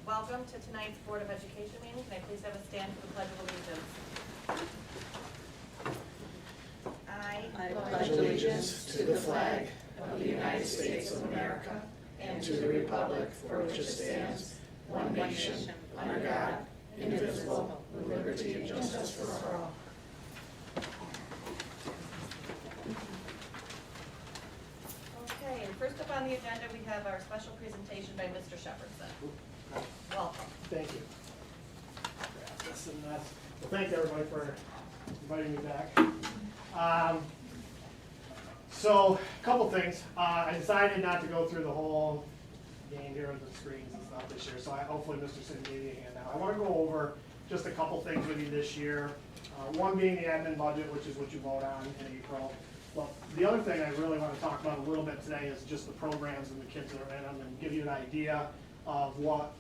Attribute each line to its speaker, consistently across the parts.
Speaker 1: Welcome to tonight's Board of Education meeting. Can I please have a stand for the Pledge of Allegiance?
Speaker 2: I pledge allegiance to the flag of the United States of America and to the republic for which it stands, one nation, under God, indivisible, with liberty and justice for all.
Speaker 1: Okay, and first up on the agenda, we have our special presentation by Mr. Shepherdson. Welcome.
Speaker 3: Thank you. Well, thank everybody for inviting me back. So, a couple things. I decided not to go through the whole game here with the screens and stuff this year, so hopefully Mr. Sin gave you a handout. I want to go over just a couple things with you this year. One being the admin budget, which is what you vote on in April. Well, the other thing I really want to talk about a little bit today is just the programs and the kids that are in them, and give you an idea of what,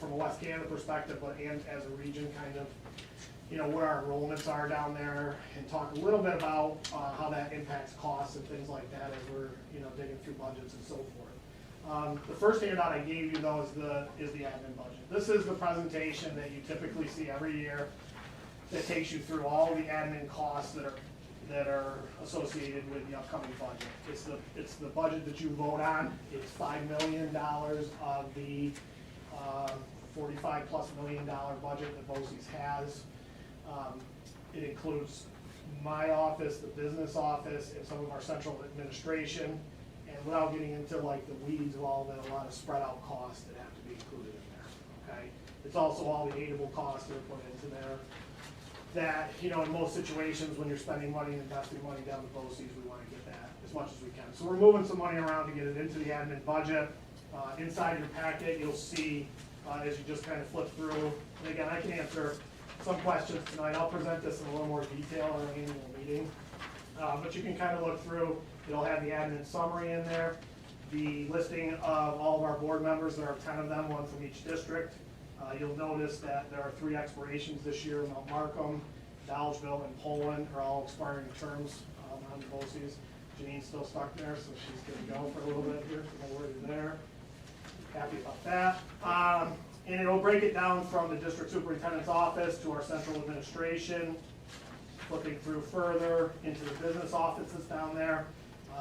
Speaker 3: from a West Canada perspective, but and as a region, kind of, where our enrollments are down there, and talk a little bit about how that impacts costs and things like that as we're, digging through budgets and so forth. The first handout I gave you, though, is the admin budget. This is the presentation that you typically see every year that takes you through all the admin costs that are associated with the upcoming budget. It's the budget that you vote on. It's $5 million of the $45+ million budget that BOCES has. It includes my office, the business office, and some of our central administration. And without getting into like the weeds of all that, a lot of spread out costs that have to be included in there. Okay. It's also all the aidable costs that are put into there. That, in most situations when you're spending money and investing money down the BOCES, we want to get that as much as we can. So we're moving some money around to get it into the admin budget. Inside your packet, you'll see, as you just kind of flip through, and again, I can answer some questions tonight. I'll present this in a little more detail in our annual meeting. But you can kind of look through, it'll have the admin summary in there, the listing of all of our board members. There are 10 of them, one from each district. You'll notice that there are 3 expirations this year. Mount Markham, Dolgeville, and Poland are all expiring terms on the BOCES. Janine's still stuck there, so she's going to go for a little bit here, so no worries there. Happy about that. And it'll break it down from the district superintendent's office to our central administration, flipping through further into the business offices down there.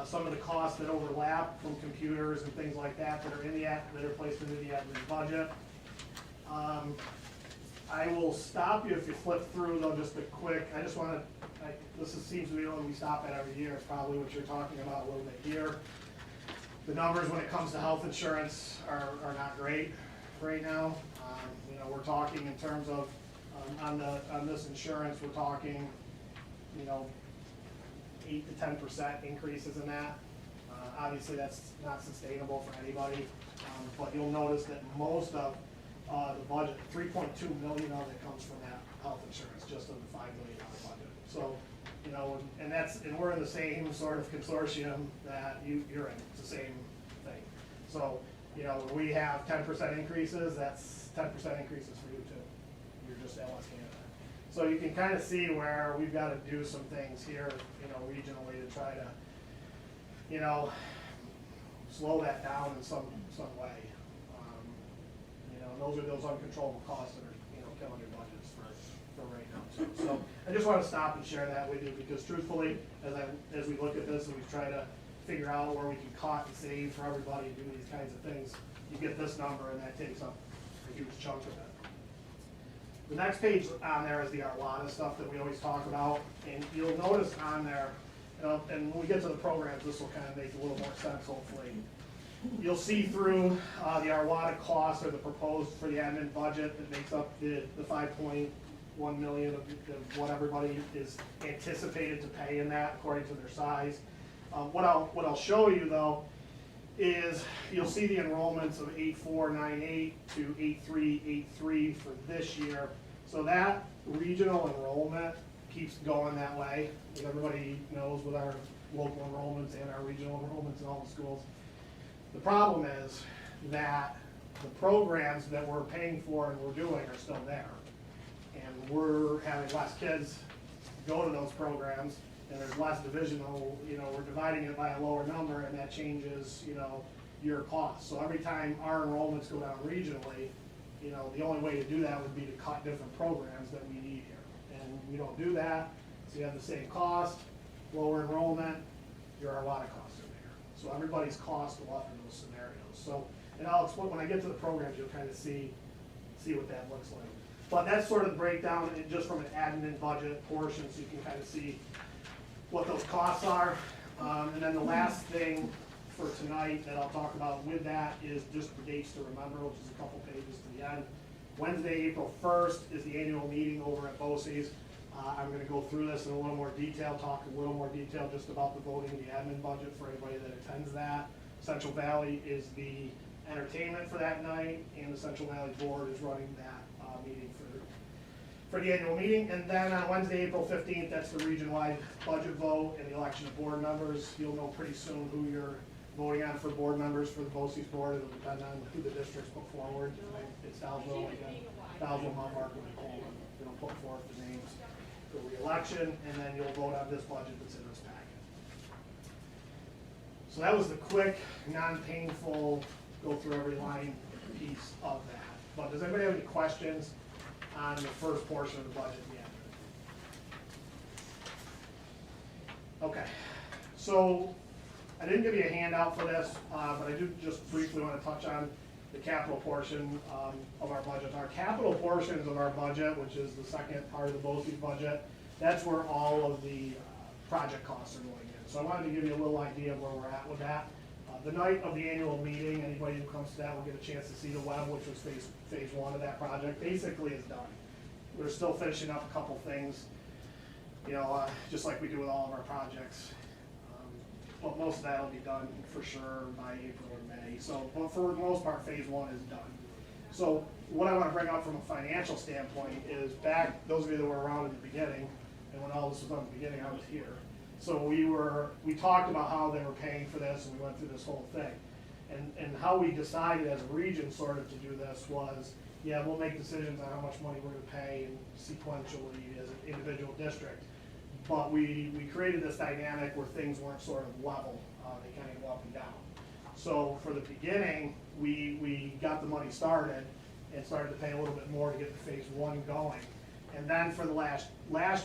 Speaker 3: Some of the costs that overlap from computers and things like that that are in the that are placed into the admin budget. I will stop you if you flip through though, just a quick, I just want to, seems to be what we stop at every year. It's probably what you're talking about a little bit here. The numbers when it comes to health insurance are not great right now. We're talking in terms of, on this insurance, we're talking, 8 to 10% increases in that. Obviously that's not sustainable for anybody, but you'll notice that most of the budget, $3.2 million of it comes from that health insurance, just of the $5 million budget. So, and we're in the same sort of consortium that you're in. It's the same thing. So, when we have 10% increases, that's 10% increases for you too. You're just at West Canada. So you can kind of see where we've got to do some things here, regionally to try to, slow that down in some way. Those are those uncontrollable costs that are, killing your budgets for right now. So I just want to stop and share that with you because truthfully, as we look at this and we try to figure out where we can cut and save for everybody and do these kinds of things, you get this number and that takes up a huge chunk of it. The next page on there is the Arlada stuff that we always talk about, and you'll notice on there, and when we get to the programs, this will kind of make a little more sense hopefully. You'll see through the Arlada costs or the proposed for the admin budget that makes up the $5.1 million of what everybody is anticipated to pay in that according to their size. What I'll show you though is you'll see the enrollments of 8498 to 8383 for this year. So that regional enrollment keeps going that way. As everybody knows with our local enrollments and our regional enrollments in all the schools. The problem is that the programs that we're paying for and we're doing are still there. And we're having less kids go to those programs and there's less divisional, we're dividing it by a lower number and that changes, your costs. So every time our enrollments go down regionally, you know, the only way to do that would be to cut different programs that we need here. And we don't do that, so you have the same cost, lower enrollment, there are a lot of costs in there. So everybody's costs go up in those scenarios. So, and I'll explain, when I get to the programs, you'll kind of see what that looks like. But that's sort of the breakdown, just from an admin budget portion, so you can kind of see what those costs are. And then the last thing for tonight that I'll talk about with that is just the dates to remember, which is a couple pages to the end. Wednesday, April 1st is the annual meeting over at BOCES. I'm gonna go through this in a little more detail, talk a little more detail just about the voting and the admin budget for anybody that attends that. Central Valley is the entertainment for that night, and the Central Valley Board is running that meeting for the annual meeting. And then on Wednesday, April 15th, that's the region-wide budget vote and the election of board members. You'll know pretty soon who you're voting on for board members for the BOCES board. It'll depend on who the districts put forward. It's Dalville, Dalville, Mount Margaret, and Coleman. They'll put forth the names for re-election, and then you'll vote on this budget that's in this packet. So that was the quick, non-painful, go through every line piece of that. But does anybody have any questions on the first portion of the budget yet? Okay, so I didn't give you a handout for this, but I do just briefly want to touch on the capital portion of our budget. Our capital portions of our budget, which is the second part of the BOCES budget, that's where all of the project costs are going in. So I wanted to give you a little idea of where we're at with that. The night of the annual meeting, anybody who comes to that will get a chance to see the web, which was phase one of that project. Basically is done. We're still finishing up a couple things, you know, just like we do with all of our projects. But most of that will be done for sure by April or May. So, but for the most part, phase one is done. So what I want to bring up from a financial standpoint is back, those of you that were around in the beginning, and when all this was on the beginning, I was here. So we talked about how they were paying for this, and we went through this whole thing. And how we decided as a region sort of to do this was, yeah, we'll make decisions on how much money we're gonna pay and sequentially as an individual district. But we created this dynamic where things weren't sort of level, they kind of go up and down. So for the beginning, we got the money started and started to pay a little bit more to get the phase one going. And then for the last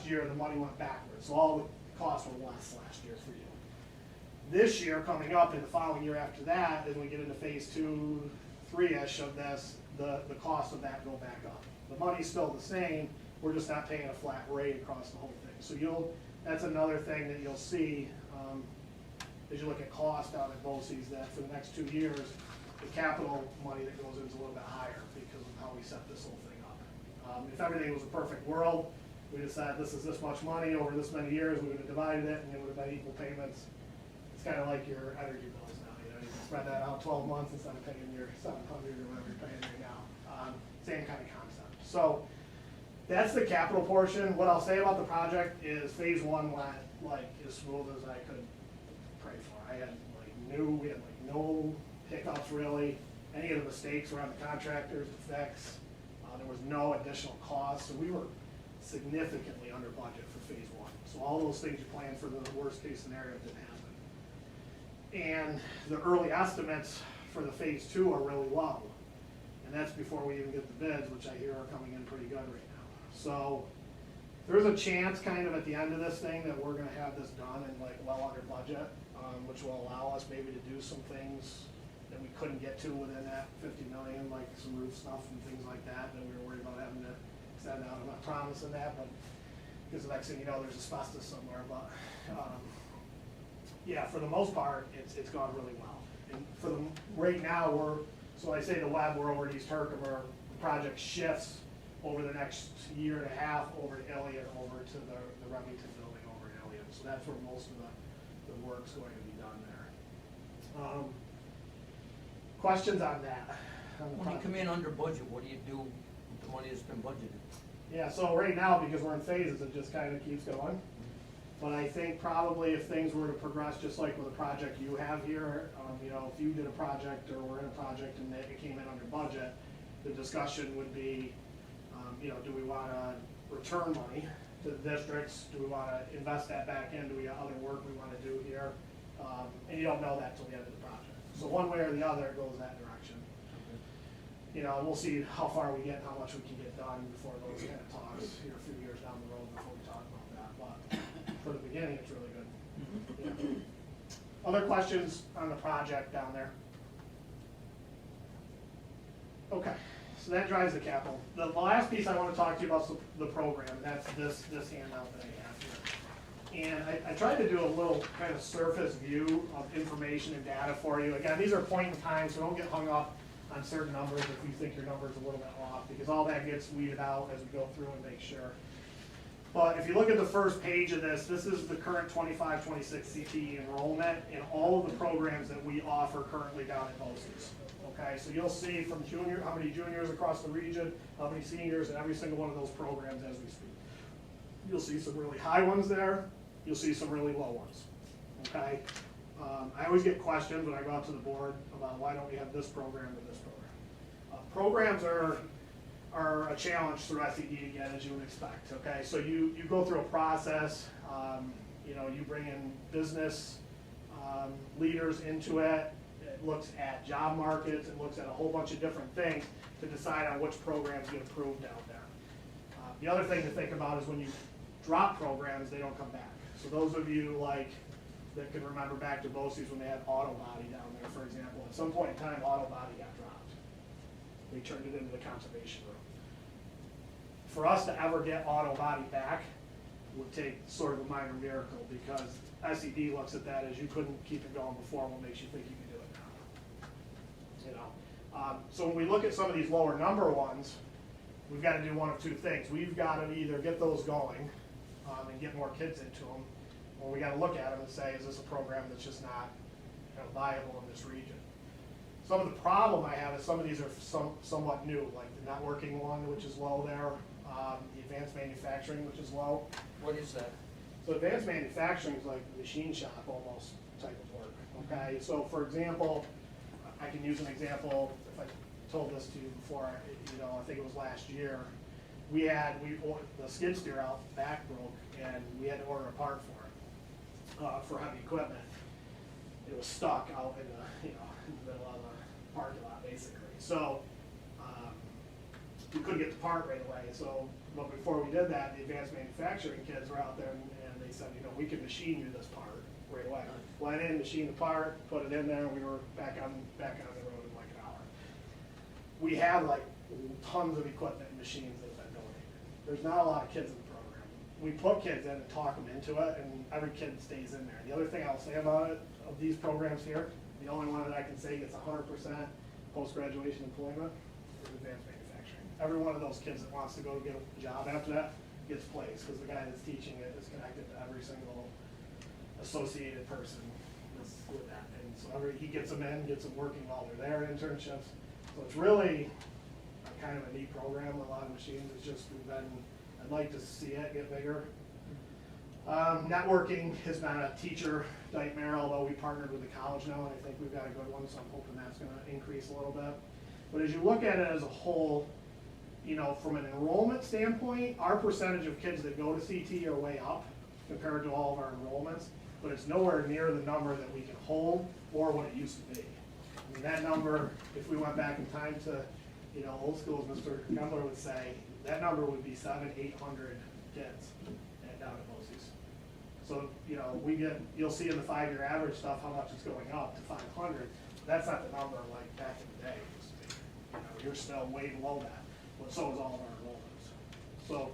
Speaker 3: year, the money went backwards, so all the costs were less last year for you. This year, coming up in the following year after that, as we get into phase 2, 3-ish of this, the cost of that go back up. The money's still the same, we're just not paying a flat rate across the whole thing. So that's another thing that you'll see as you look at cost out at BOCES, that for the next 2 years, the capital money that goes in is a little bit higher because of how we set this whole thing up. If everything was a perfect world, we decided this is this much money over this many years, we would have divided it and it would have been equal payments. It's kind of like your energy bills now, you know, you can spread that out 12 months instead of paying your $700 or whatever you're paying right now. Same kind of concept. So that's the capital portion. What I'll say about the project is phase one went like as smooth as I could pray for. We had no hiccups really. Any of the mistakes were on the contractors to fix. There was no additional cost, so we were significantly under budget for phase one. So all those things you planned for the worst case scenario didn't happen. And the early estimates for the phase two are really low. And that's before we even get the bids, which I hear are coming in pretty good right now. So there's a chance kind of at the end of this thing that we're gonna have this done and like well under budget, which will allow us maybe to do some things that we couldn't get to within that 50 million, like some roof stuff and things like that we were worried about having to extend out. I'm not promising that, but because the next thing you know, there's asbestos somewhere. But yeah, for the most part, it's gone really well. And for the right now, so when I say the web, we're over at East Herkimer. The project shifts over the next year and a half over to Elliott, over to the Remington building over in Elliott. So that's where most of the work's going to be done there. Questions on that? On the
Speaker 4: When you
Speaker 3: project?
Speaker 4: come in under budget, what do you do with the money that's been budgeted?
Speaker 3: Yeah, so right now, because we're in phases, it just kind of keeps going. But I think probably if things were to progress, just like with a project you have here, you know, if you did a project or were in a project and it came in under budget, the discussion would be, you know, do we want to return money to the districts? Do we want to invest that back in? Do we have other work we want to do here? And you don't know that till the end of the project. So one way or the other, it goes that direction. you know, we'll see how far we get, and how much we can get done before those kind of talks here a few years down the road before we talk about that. But for the beginning, it's really good. Yeah. Other questions on the project down there? Okay, so that drives the capital. The last piece I want to talk to you about is the program, and that's this handout that I have here. And I tried to do a little kind of surface view of information and data for you. Again, these are point in time, so don't get hung up on certain numbers if you think your number's a little bit off, because all that gets weeded out as we go through and make sure. But if you look at the first page of this is the current 25-26 CTE enrollment in all of the programs that we offer currently down at BOCES. Okay, so you'll see from junior, how many juniors across the region, how many seniors in every single one of those programs as we speak. You'll see some really high ones there, you'll see some really low ones. Okay, I always get questions when I go out to the board about why don't we have this program or this program. Programs are a challenge through SED to get, as you would expect. Okay, so you go through a process. You know, you bring in business leaders into it. It looks at job markets. It looks at a whole bunch of different things to decide on which programs get approved out there. The other thing to think about is when you drop programs, they don't come back. So those of you that can remember back to BOCES when they had auto body down there, for example, at some point in time, auto body got dropped. We turned it into the conservation room. For us to ever get auto body back would take sort of a minor miracle, because SED looks at that as you couldn't keep it going before, what makes you think you can do it now? You know, so when we look at some of these lower number ones, we've got to do one of two things. We've got to either get those going and get more kids into them, or we got to look at them and say, is this a program that's just not viable in this region? Some of the problem I have is some of these are somewhat new, like the networking one, which is low there, the advanced manufacturing, which is low.
Speaker 4: What is that?
Speaker 3: So advanced manufacturing is like machine shop almost type of work, okay? So for example, I can use an example, if I told this to you before, you know, I think it was last year, the skid steer out back broke, and we had to order a part for heavy equipment. It was stuck out in the, in the middle of the parking lot, basically. So we couldn't get the part right away. So, but before we did that, the advanced manufacturing kids were out there, and they said, we can machine you this part right away. Went in, machined the part, put it in there, and we were back on the road in like an hour. We have tons of equipment and machines that have been donated. There's not a lot of kids in the program. We put kids in and talk them into it, and every kid stays in there. The other thing I'll say about it, of these programs here, the only one that I can say gets 100% post-graduation employment is advanced manufacturing. Every one of those kids that wants to go get a job after that gets placed, because the guy that's teaching it is connected to every single associated person with that. And so he gets them in, gets them working while they're there, internships. So it's really kind of a neat program. A lot of machines. It's just I'd like to see it get bigger. Networking has been a teacher nightmare, although we partnered with the college now, and I think we've got a good one, so I'm hoping that's going to increase a little bit. But as you look at it as a whole, from an enrollment standpoint, our percentage of kids that go to CT are way up compared to all of our enrollments, but it's nowhere near the number that we can hold or what it used to be. I mean, that number, if we went back in time to, old school, as Mr. Gundler would say, that number would be 700-800 kids down at BOCES. So, you'll see in the 5-year average stuff how much it's going up to 500. That's not the number like back in the day it used to be. You're still way below that, but so is all of our enrollments. So,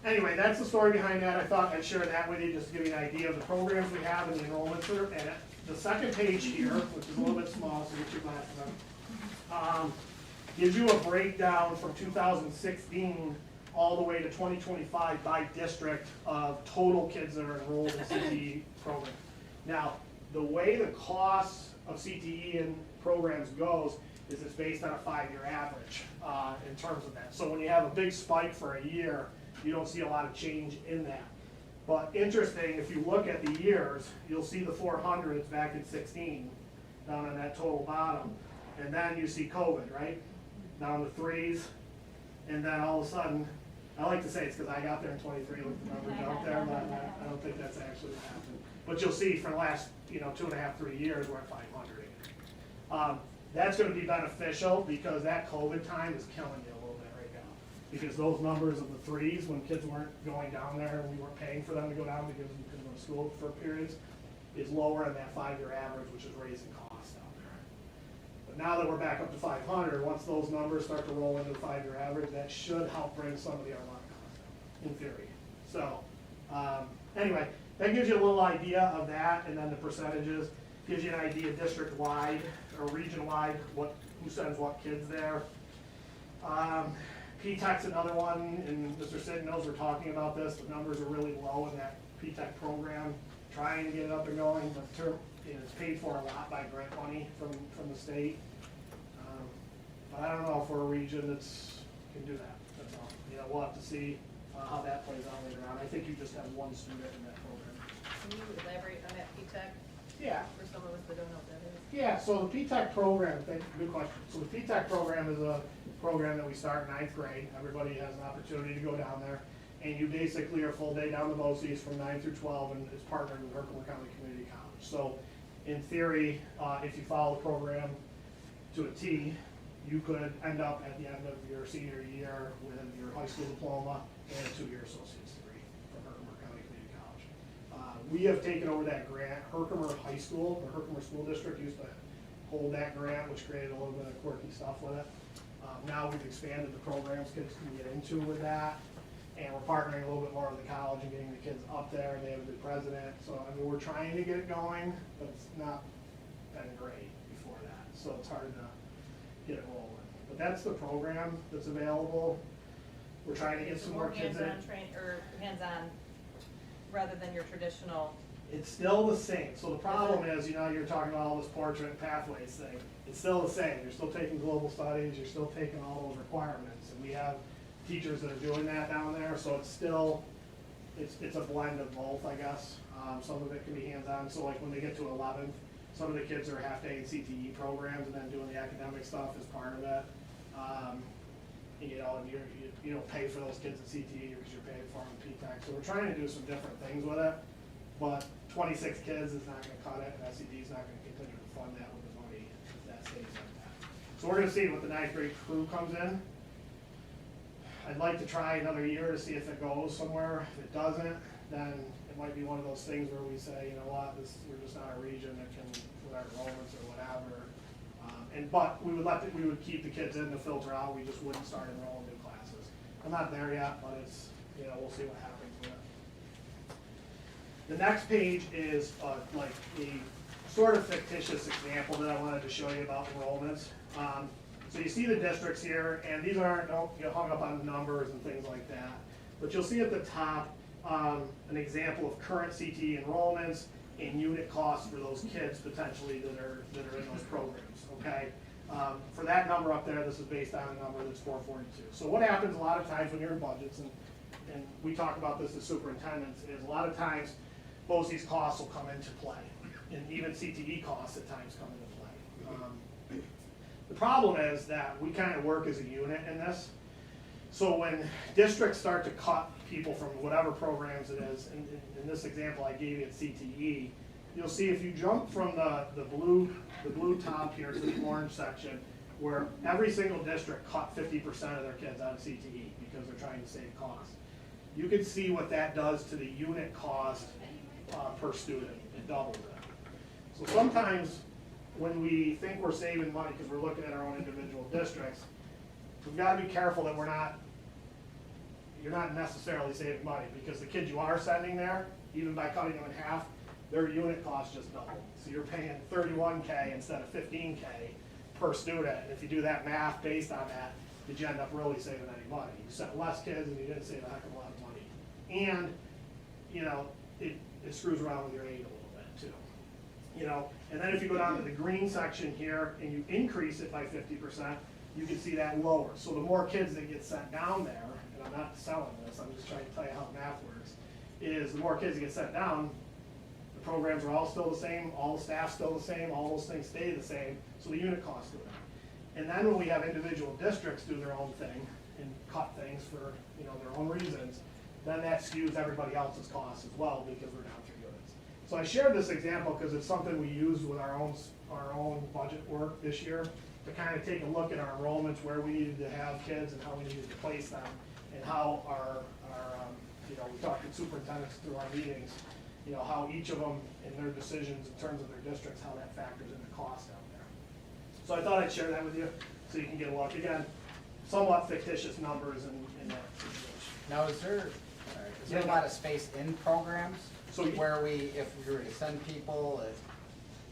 Speaker 3: anyway, that's the story behind that. I thought I'd share that with you just to give you an idea of the programs we have and the enrollments are. And the second page here, which is a little bit small, so get your glasses on, gives you a breakdown from 2016 all the way to 2025 by district of total kids that are enrolled in CTE programs. Now, the way the costs of CTE and programs goes is it's based on a 5-year average in terms of that. So when you have a big spike for a year, you don't see a lot of change in that. But interesting, if you look at the years, you'll see the 400s back in 16 down on that total bottom. And then you see COVID, right? Down to 3s. And then all of a sudden, I like to say it's because I got there in 23, looked at the numbers out there, but I don't think that's actually what happened. But you'll see for the last 2.5, 3 years, we're at 500 again. That's gonna be beneficial because that COVID time is killing you a little bit right now. Because those numbers of the threes, when kids weren't going down there and we weren't paying for them to go down because we couldn't go to school for periods, is lower than that 5-year average, which is raising costs down there. But now that we're back up to 500, once those numbers start to roll into the 5-year average, that should help bring some of the Armada costs down, in theory. So, anyway, that gives you a little idea of that, and then the percentages, gives you an idea district-wide or region-wide, who sends what kids there. P-TECH's another one, and Mr. Sid knows we're talking about this, the numbers are really low in that P-TECH program, trying to get it up and going, but it's paid for a lot by grant money from the state. But I don't know if we're a region that's can do that, that's all. You know, we'll have to see how that plays out later on. I think you just have one student in that program.
Speaker 1: Can you elaborate on that P-TECH
Speaker 3: Yeah.
Speaker 1: for some of us that don't know what that is?
Speaker 3: Yeah, so the P-TECH program, good question. So the P-TECH program is a program that we start in 9th grade. Everybody has an opportunity to go down there. And you basically are full day down the BOCES from 9 through 12, and it's partnered with Herkimer County Community College. So in theory, if you follow the program to a T, you could end up at the end of your senior year with your high school diploma and a 2-year associate's degree from Herkimer County Community College. We have taken over that grant. Herkimer High School, the Herkimer School District used to hold that grant, which created a little bit of quirky stuff with it. Now we've expanded the programs kids can get into with that, and we're partnering a little bit more with the college and getting the kids up there, and they have a good president. So, I mean, we're trying to get it going, but it's not been great before that, so it's hard to get it rolling. But that's the program that's available. We're trying to get some more kids in.
Speaker 1: Hands-on, rather than your traditional.
Speaker 3: It's still the same. So the problem is, you know, you're talking about all this portrait and pathways thing. It's still the same. You're still taking global studies. You're still taking all those requirements. And we have teachers that are doing that down there. So it's still, it's a blend of both, I guess. Some of it can be hands-on. So like when they get to 11th, some of the kids are half-day in CTE programs and then doing the academic stuff as part of it. You know, and you don't pay for those kids at CTE because you're paying for them in P-TECH. So we're trying to do some different things with it. But 26 kids is not going to cut it, and SED is not going to continue to fund that with the money if that stays like that. So we're going to see what the 9th grade crew comes in. I'd like to try another year to see if it goes somewhere. If it doesn't, then it might be one of those things where we say, you know what, we're just not a region that can, with our enrollments or whatever. But we would keep the kids in to filter out. We just wouldn't start enrolling new classes. I'm not there yet, but it's, you know, we'll see what happens with it. The next page is like a sort of fictitious example that I wanted to show you about enrollments. So you see the districts here, and these aren't, don't get hung up on numbers and things like that. But you'll see at the top an example of current CTE enrollments and unit costs for those kids potentially that are in those programs, okay? For that number up there, this is based on a number that's 442. So what happens a lot of times when you're in budgets, and we talk about this as superintendents, is a lot of times BOCES costs will come into play, and even CTE costs at times come into play. The problem is that we kind of work as a unit in this. So when districts start to cut people from whatever programs it is, in this example I gave you at CTE, you'll see if you jump from the blue top here to the orange section, where every single district cut 50% of their kids out of CTE because they're trying to save costs. You can see what that does to the unit cost per student. It doubles it. So sometimes when we think we're saving money because we're looking at our own individual districts, we've got to be careful that you're not necessarily saving money, because the kids you are sending there, even by cutting them in half, their unit cost just doubled. So you're paying $31K instead of $15K per student. And if you do that math based on that, did you end up really saving any money? You sent less kids and you didn't save a heck of a lot of money. And, you know, it screws around with your aid a little bit too. You know, and then if you go down to the green section here and you increase it by 50%, you can see that lower. So the more kids that get sent down there, and I'm not selling this, I'm just trying to tell you how the math works, is the more kids that get sent down, the programs are all still the same, all the staff's still the same, all those things stay the same, so the unit costs go down. And then when we have individual districts do their own thing and cut things for, you know, their own reasons, then that skews everybody else's costs as well because we're down 3 units. So I shared this example because it's something we used with our own budget work this year to kind of take a look at our enrollments, where we needed to have kids and how we needed to place them, and how our we talked to superintendents through our meetings, how each of them in their decisions in terms of their districts, how that factors into cost out there. So I thought I'd share that with you so you can get a look. Again, somewhat fictitious numbers in that situation.
Speaker 5: Now, is there a lot of space in programs?
Speaker 3: So
Speaker 5: Where if we were to send people,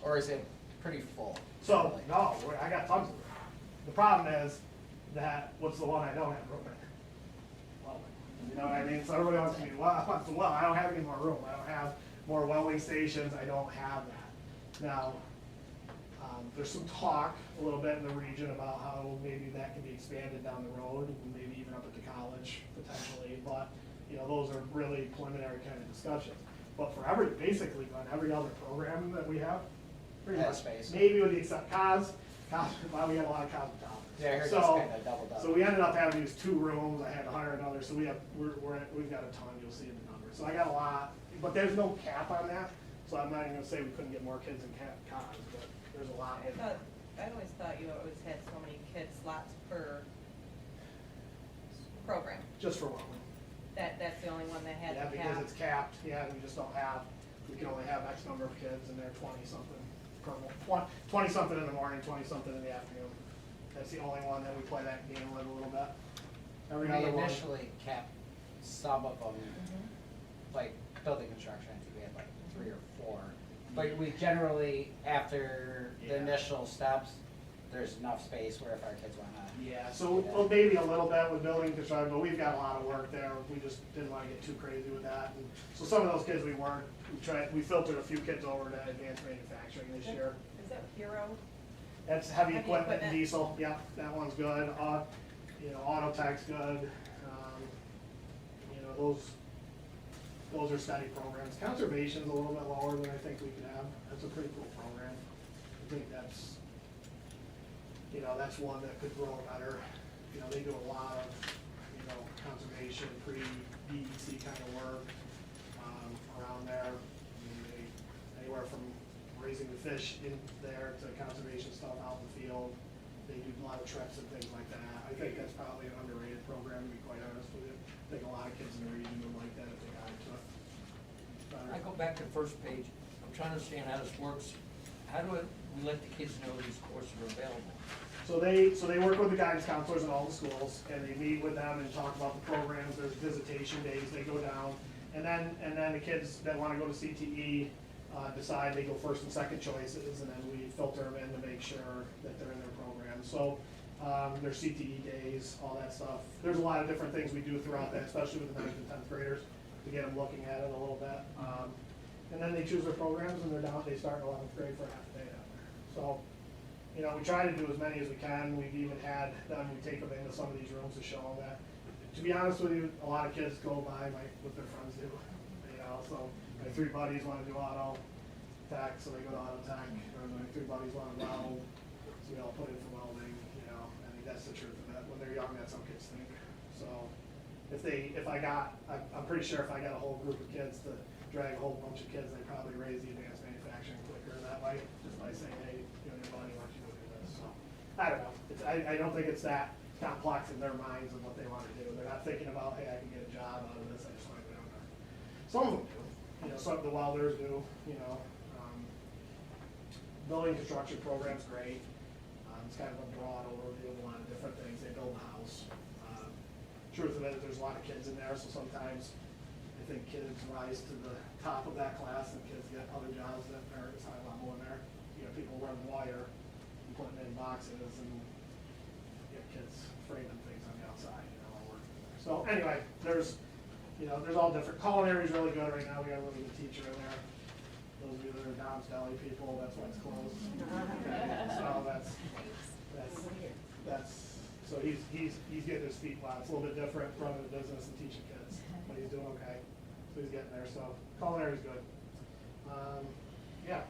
Speaker 5: or is it pretty full?
Speaker 3: So, no, I got tons of room. The problem is that, what's the one I don't have room in? Welding. You know what I mean? So everybody wants to be, well, I don't have any more room. I don't have more welding stations. I don't have that. Now, there's some talk a little bit in the region about how maybe that can be expanded down the road, maybe even up at the college potentially, but, those are really preliminary kind of discussions. But for basically on every other program that we have, pretty
Speaker 5: Has
Speaker 3: much,
Speaker 5: space.
Speaker 3: maybe with the except COS, well, we had a lot of cosmetologists.
Speaker 5: Yeah, I heard
Speaker 3: So-
Speaker 5: that's kind of doubled up.
Speaker 3: So we ended up having to use 2 rooms, I had to hire another, so we've got a ton, you'll see in the numbers. So I got a lot, but there's no cap on that, so I'm not even gonna say we couldn't get more kids in COS, but there's a lot.
Speaker 1: I always thought you always had so many kid slots per program.
Speaker 3: Just for one.
Speaker 1: That's the only one that had
Speaker 3: Yeah,
Speaker 1: the
Speaker 3: because
Speaker 1: cap.
Speaker 3: it's capped, we just don't have, we can only have X number of kids and they're 20-something per, 20-something in the morning, 20-something in the afternoon. That's the only one that we play that game with a little bit. Every
Speaker 5: We
Speaker 3: other one.
Speaker 5: initially kept some of them,
Speaker 1: Mhm.
Speaker 5: like building construction, I think we had like 3 or 4. But we generally, after the
Speaker 3: Yeah.
Speaker 5: initial steps, there's enough space where if our kids wanna.
Speaker 3: Yeah, so well, maybe a little bit with building construction, but we've got a lot of work there. We just didn't want to get too crazy with that. And so some of those kids we filtered a few kids over to advanced manufacturing this year.
Speaker 1: Is that Hero?
Speaker 3: That's heavy
Speaker 1: Heavy
Speaker 3: equipment,
Speaker 1: equipment.
Speaker 3: diesel, yeah, that one's good. Auto tech's good. Those are steady programs. Conservation's a little bit lower than I think we could have. That's a pretty cool program. I think that's one that could grow better. They do a lot of, conservation, pre-DEC kind of work, around there. Anywhere from raising the fish in there to conservation stuff out in the field. They do a lot of trips and things like that. I think that's probably an underrated program, to be quite honest with you. I think a lot of kids in the region would like that if they got into it.
Speaker 4: I go back to the first page, I'm trying to understand how this works. How do we let the kids know these courses are available?
Speaker 3: So they work with the guidance counselors in all the schools, and they meet with them and talk about the programs. There's visitation days, they go down, and then the kids that wanna go to CTE, decide they go first and second choices, and then we filter them in to make sure that they're in their program. So, there's CTE days, all that stuff. There's a lot of different things we do throughout that, especially with the 9th and 10th graders, to get them looking at it a little bit. And then they choose their programs, and they start in 11th grade for half a day down there. So, we try to do as many as we can. We've even had them, we take them into some of these rooms to show them that. To be honest with you, a lot of kids go by what their friends do, so my 3 buddies wanna do auto tech, so they go to auto tech, or my 3 buddies wanna weld, so we all put in for welding, I think that's the truth of it. When they're young, that's how kids think. So, I'm pretty sure if I got a whole group of kids to drag a whole bunch of kids, they'd probably raise the advanced manufacturing quicker that way, just by saying, hey, your buddy wants you to do this, so. I don't know, I don't think it's that complex in their minds of what they wanna do. They're not thinking about, hey, I can get a job out of this, I just wanna go down there. Some of them do, some of the welders do, building construction program's great. It's kind of a broad overview of a lot of different things. They build a house. Truth of it is there's a lot of kids in there, so sometimes I think kids rise to the top of that class and kids get other jobs that are at high level in there. People running wire and putting in boxes, and kids framing things on the outside, all working in there. So anyway, there's all different. Culinary's really good right now. We got a really good teacher in there. Those of you that are Dom's Deli people, that's why it's closed. So he's getting his feet wet. It's a little bit different running a business and teaching kids, but he's doing okay. So he's getting there. So culinary's good. Yeah.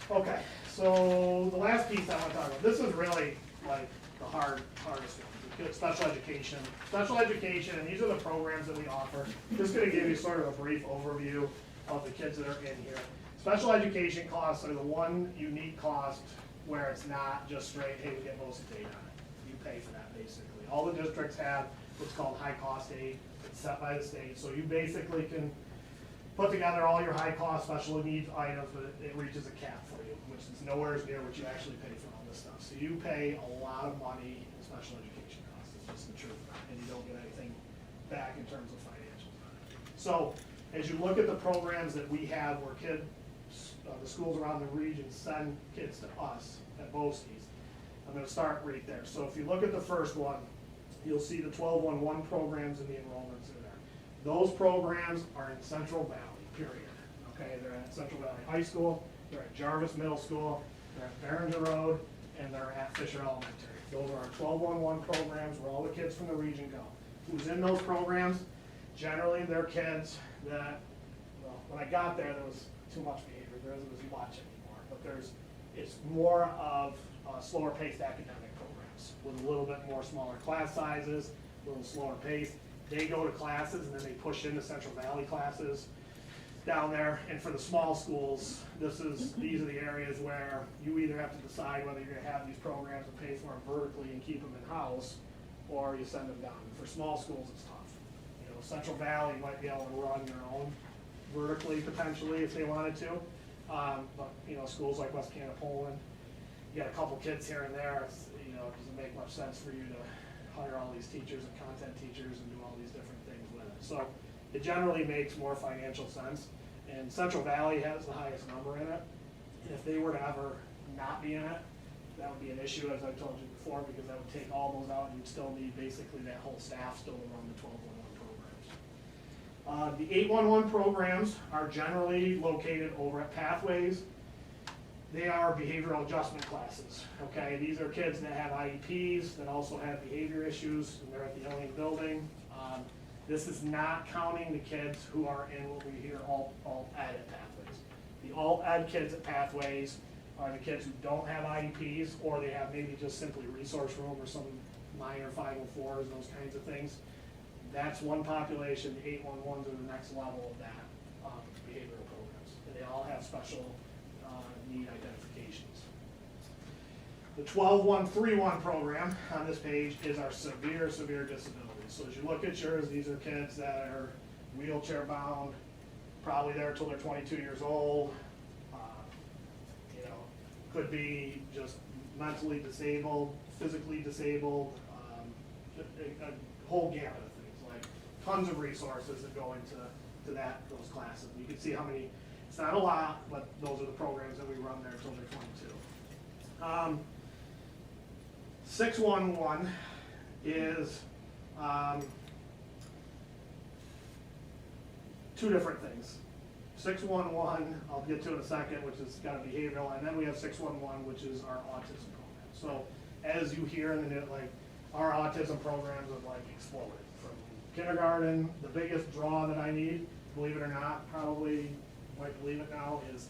Speaker 3: Okay. So the last piece I want to talk about. This is really like the hardest one. Special education. Special education, and these are the programs that we offer. Just going to give you sort of a brief overview. of the kids that are in here. Special education costs are the one unique cost where it's not just straight, hey, we get most aid on it. You pay for that basically. All the districts have what's called high cost aid. It's set by the state. So you basically can put together all your high cost special needs items, but it reaches a cap for you, which is nowhere near what you actually pay for all this stuff. So you pay a lot of money in special education costs. It's just the truth. And you don't get anything back in terms of financials. So as you look at the programs that we have where the schools around the region send kids to us at Boski's, I'm gonna start right there. So if you look at the first one, you'll see the 1211 programs and the enrollments in there. Those programs are in Central Valley, period. Okay, they're at Central Valley High School, they're at Jarvis Middle School, they're at Barringer Road, and they're at Fisher Elementary. Those are our 1211 programs where all the kids from the region go. Who's in those programs? Generally, they're kids that, well, when I got there was too much behavior. There isn't as much anymore, but it's more of slower paced academic programs with a little bit more smaller class sizes, a little slower pace. They go to classes and then they push into Central Valley classes down there. And for the small schools, these are the areas where you either have to decide whether you're gonna have these programs and pay for them vertically and keep them in-house, or you send them down. And for small schools, it's tough. You know, Central Valley might be able to run their own vertically potentially if they wanted to. But you know, schools like West Canada, Poland, you got a couple kids here and there. You know, it doesn't make much sense for you to hire all these teachers and content teachers and do all these different things with it. So it generally makes more financial sense. And Central Valley has the highest number in it. And if they were to ever not be in it, that would be an issue, as I told you before, because that would take all those out and you'd still need basically that whole staff still to run the 1211 programs. The 811 programs are generally located over at Pathways. They are behavioral adjustment classes, okay? These are kids that have IEPs, that also have behavior issues, and they're at the Elaine building. This is not counting the kids who are in what we hear alt ed at Pathways. The alt ed kids at Pathways are the kids who don't have IEPs, or they have maybe just simply resource room or some minor 504s, those kinds of things. That's one population. The 811s are the next level of that behavioral programs. And they all have special need identifications. The 12131 program on this page is our severe disabilities. So as you look at yours, these are kids that are wheelchair bound, probably there until they're 22 years old. You know, could be just mentally disabled, physically disabled, a whole gamut of things, like tons of resources that go into those classes. You can see how many. It's not a lot, but those are the programs that we run there until they're 22. 611 is two different things. 611, I'll get to in a second, which is got a behavioral, and then we have 611, which is our autism program. So as you hear in the net, like our autism programs have like exploded from kindergarten. The biggest draw that I need, believe it or not, probably might believe it now, is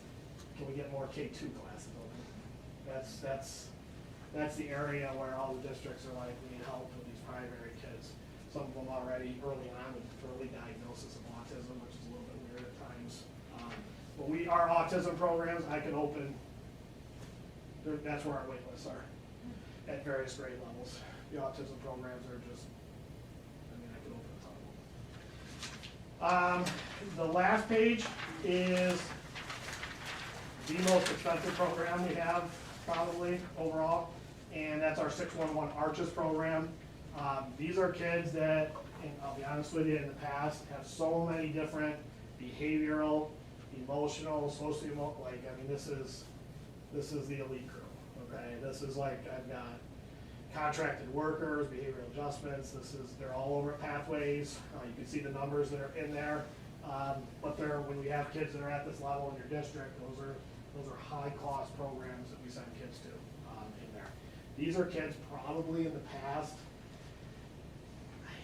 Speaker 3: can we get more K2 classes open? That's the area where all the districts are like, we need help with these primary kids. Some of them already early on with early diagnosis of autism, which is a little bit weird at times. But our autism programs, I can open, that's where our wait lists are at various grade levels. The autism programs are just, I mean, I could open a ton of them. The last page is the most expensive program we have probably overall, and that's our 611 Arches program. These are kids that, and I'll be honest with you, in the past have so many different behavioral, emotional, socio-emotional, like, I mean, this is the elite crew, okay? This is like, I've got contracted workers, behavioral adjustments, they're all over at Pathways. You can see the numbers that are in there. But when we have kids that are at this level in your district, those are high cost programs that we send kids to in there. These are kids probably in the past,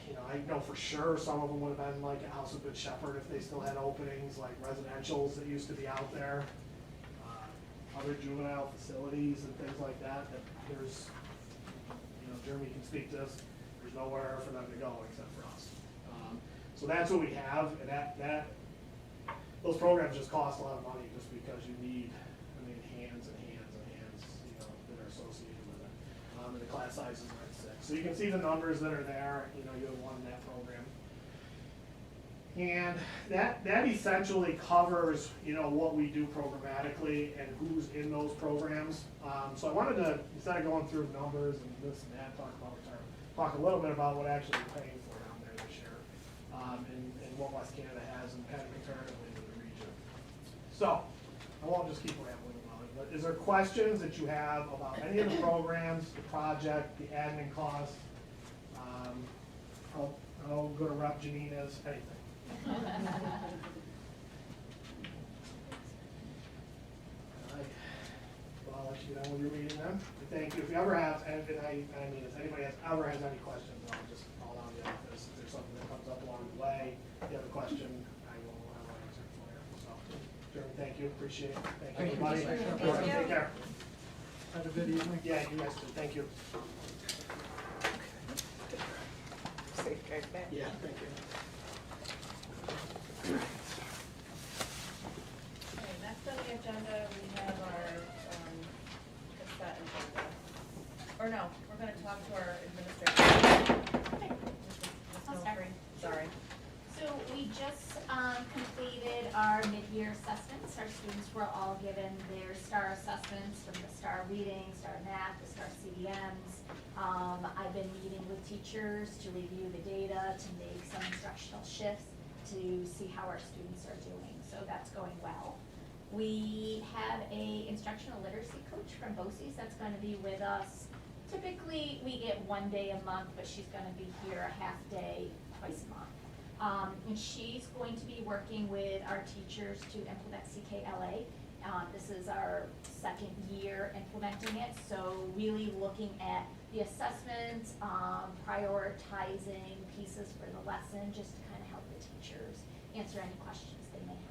Speaker 3: you know, I know for sure some of them would have been like a House of Good Shepherd if they still had openings, like residentials that used to be out there, other juvenile facilities and things like that, there's, you know, Jeremy can speak to this, there's nowhere for them to go except for us. So that's what we have, and that those programs just cost a lot of money just because you need, hands and hands and hands, that are associated with it. And the class sizes aren't 6. So you can see the numbers that are there, you have one in that program. And that essentially covers, what we do programmatically and who's in those programs. So I wanted to, instead of going through numbers and this and that, talk a little bit about what actually we're paying for down there this year, and what West Canada has and kind of comparatively to the region. So, I won't just keep rambling about it, but is there questions that you have about any of the programs, the project, the admin costs? I'll go to Rep. Janina's, anything. Well, I'll let you get on with your meeting then. Thank you. If you ever have, if anybody ever has any questions, I'll just call down the office. If there's something that comes up along the way, if you have a question, I will answer it for you. So, Jeremy, thank you. Appreciate it. Thank you, everybody.
Speaker 1: Thank you.
Speaker 3: Take care.
Speaker 2: Have a good evening.
Speaker 3: Yeah, you guys too. Thank you.
Speaker 2: Safe drive back.
Speaker 3: Yeah, thank you.
Speaker 1: Okay, next on the agenda, we have our consent agenda. Or no, we're gonna talk to our administrator. Ms.
Speaker 6: I'll start.
Speaker 1: Milfrey. Sorry.
Speaker 6: So we just completed our mid-year assessments. Our students were all given their STAR assessments from the STAR reading, STAR math, the STAR CDMs. I've been meeting with teachers to review the data, to make some instructional shifts, to see how our students are doing. So that's going well. We have a instructional literacy coach from BOCES that's going to be with us. Typically, we get 1 day a month, but she's going to be here a half day twice a month. And she's going to be working with our teachers to implement CKLA. This is our 2nd year implementing it, so really looking at the assessments, prioritizing pieces for the lesson, just to kind of help the teachers answer any questions they may have.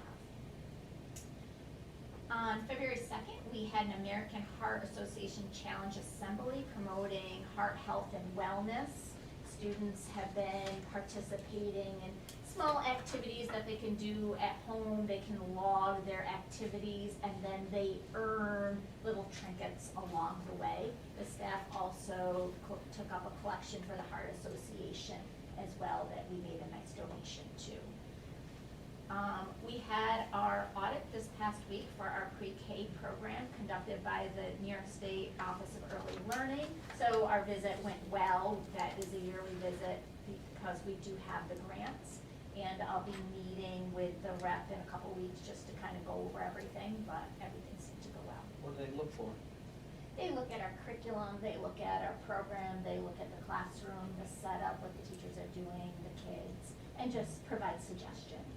Speaker 6: On February 2nd, we had an American Heart Association Challenge Assembly promoting heart health and wellness. Students have been participating in small activities that they can do at home. They can log their activities and then they earn little trinkets along the way. The staff also took up a collection for the Heart Association as well that we made a nice donation to. We had our audit this past week for our pre-K program conducted by the New York State Office of Early Learning. So our visit went well. That is a yearly visit because we do have the grants. And I'll be meeting with the rep in a couple weeks just to kind of go over everything, but everything seemed to go well.
Speaker 4: What do they look for?
Speaker 6: They look at our curriculum, they look at our program, they look at the classroom, the setup, what the teachers are doing, the kids, and just provide suggestions.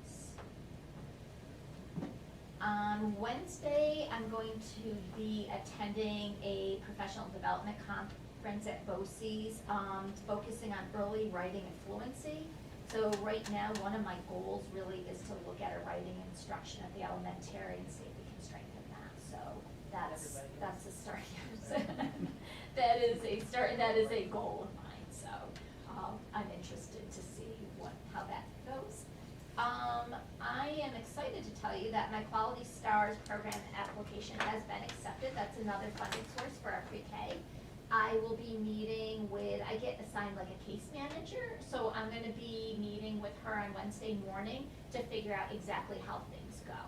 Speaker 6: On Wednesday, I'm going to be attending a professional development conference at BOCES, focusing on early writing and fluency. So right now, one of my goals really is to look at our writing instruction at the elementary and see if we can strengthen that. So that's a start. That is a goal of mine. So I'm interested to see how that goes. I am excited to tell you that my Quality Stars program application has been accepted. That's another funding source for our pre-K. I will be meeting with, I get assigned like a case manager, so I'm gonna be meeting with her on Wednesday morning to figure out exactly how things go,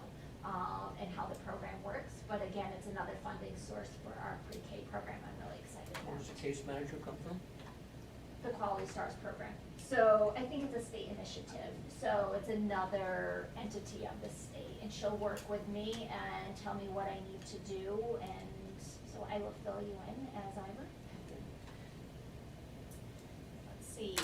Speaker 6: and how the program works. But again, it's another funding source for our pre-K program. I'm really excited
Speaker 4: Where
Speaker 6: about
Speaker 4: does the case manager come from?
Speaker 6: the Quality Stars program. So I think it's a state initiative, so it's another entity of the state, and she'll work with me and tell me what I need to do, and so I will fill you in as I work. Let's see,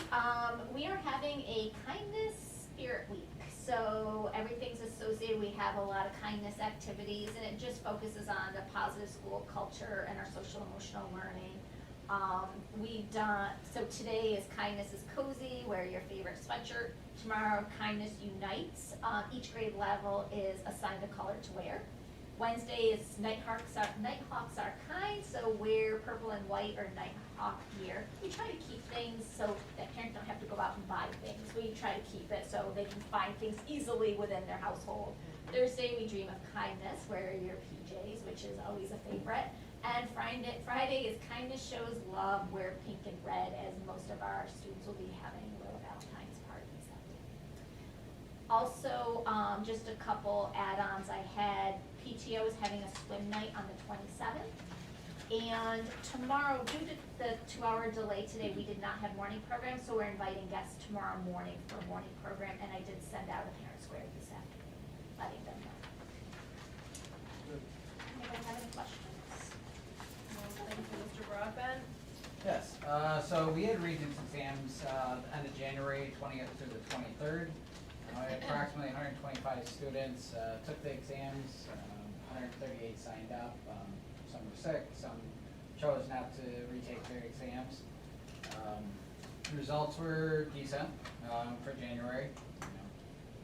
Speaker 6: we are having a kindness spirit week, so everything's associated, we have a lot of kindness activities, and it just focuses on the positive school culture and our social emotional learning. So today is Kindness is Cozy, wear your favorite sweatshirt. Tomorrow, Kindness Unites. Each grade level is assigned a color to wear. Wednesday is Nighthawks are kind, so wear purple purple and white or Nighthawk gear. We try to keep things so that parents don't have to go out and buy things. We try to keep it so they can find things easily within their household. Thursday, we dream of kindness, wear your PJs, which is always a favorite. And Friday is kindness shows love, wear pink and red, as most of our students will be having little Valentine's parties that day. Also, just a couple add-ons, I had PTO is having a swim night on the 27th. And tomorrow, due to the 2-hour delay today, we did not have morning program, so we're inviting guests tomorrow morning for a morning program, and I did send out a parent square this afternoon, letting them know. Anybody have any questions?
Speaker 1: Thank you, Mr. Broadbent.
Speaker 5: Yes, so we had Regents exams, end of January 20th through the 23rd. Approximately 125 students, took the exams, 138 signed up. Some were sick, some chose not to retake their exams. The results were decent, for January,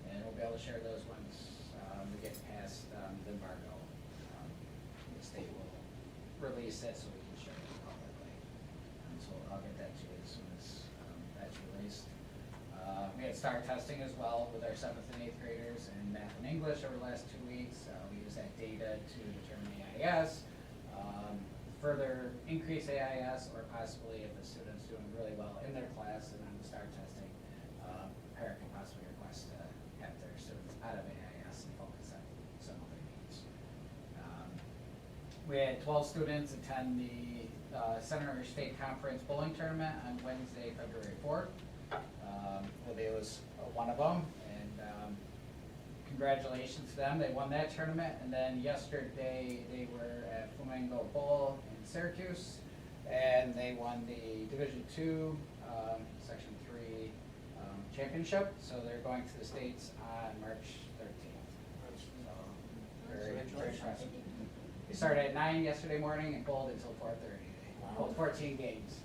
Speaker 5: and we'll be able to share those once, we get past, the embargo. The state will release it so we can share it publicly. So I'll get that to you as soon as that's released. We had STAR testing as well with our 7th and 8th graders in math and English over the last 2 weeks. We use that data to determine AIS, further increase AIS, or possibly if the student's doing really well in their class and on the STAR testing, parent can possibly request to have their students out of AIS and focus on some other needs. We had 12 students attend the Senator State Conference bowling tournament on Wednesday, February 4th. Olivia was one of them, and congratulations to them. They won that tournament, and then yesterday they were at Flamingo Bowl in Syracuse, and they won the Division II, Section 3 championship. So they're going to the States on March 13th. So very impressive. We started at 9 yesterday morning and bowled until 4:30. Bowled 14 games.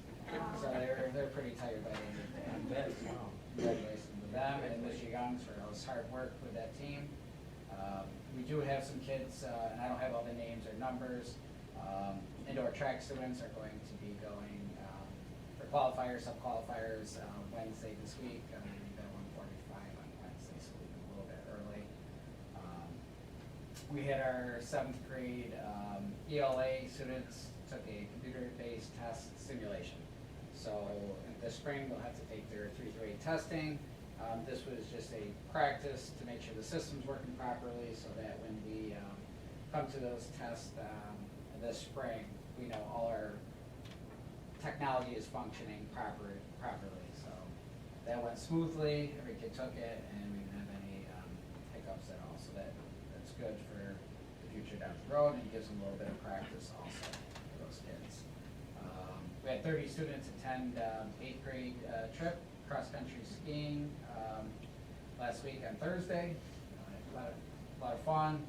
Speaker 5: So they're pretty tired by the end of the day. Congratulations to them and Mr. Youngs for all his hard work with that team. We do have some kids, and I don't have all the names or numbers. Indoor track students are going to be going for qualifiers, sub-qualifiers Wednesday this week. I'm going to be at 1:45 on Wednesday, so we'll be a little bit early. We had our 7th grade ELA students took a computer-based test simulation. So this spring they'll have to take their 3 through 8 testing. This was just a practice to make sure the system's working properly so that when we come to those tests this spring, we know all our technology is functioning properly. So that went smoothly, every kid took it, and we didn't have any hiccups at all. So that's good for the future down the road, and gives them a little bit of practice also for those kids. We had 30 students attend 8th grade trip, cross-country skiing last week on Thursday. A lot of fun,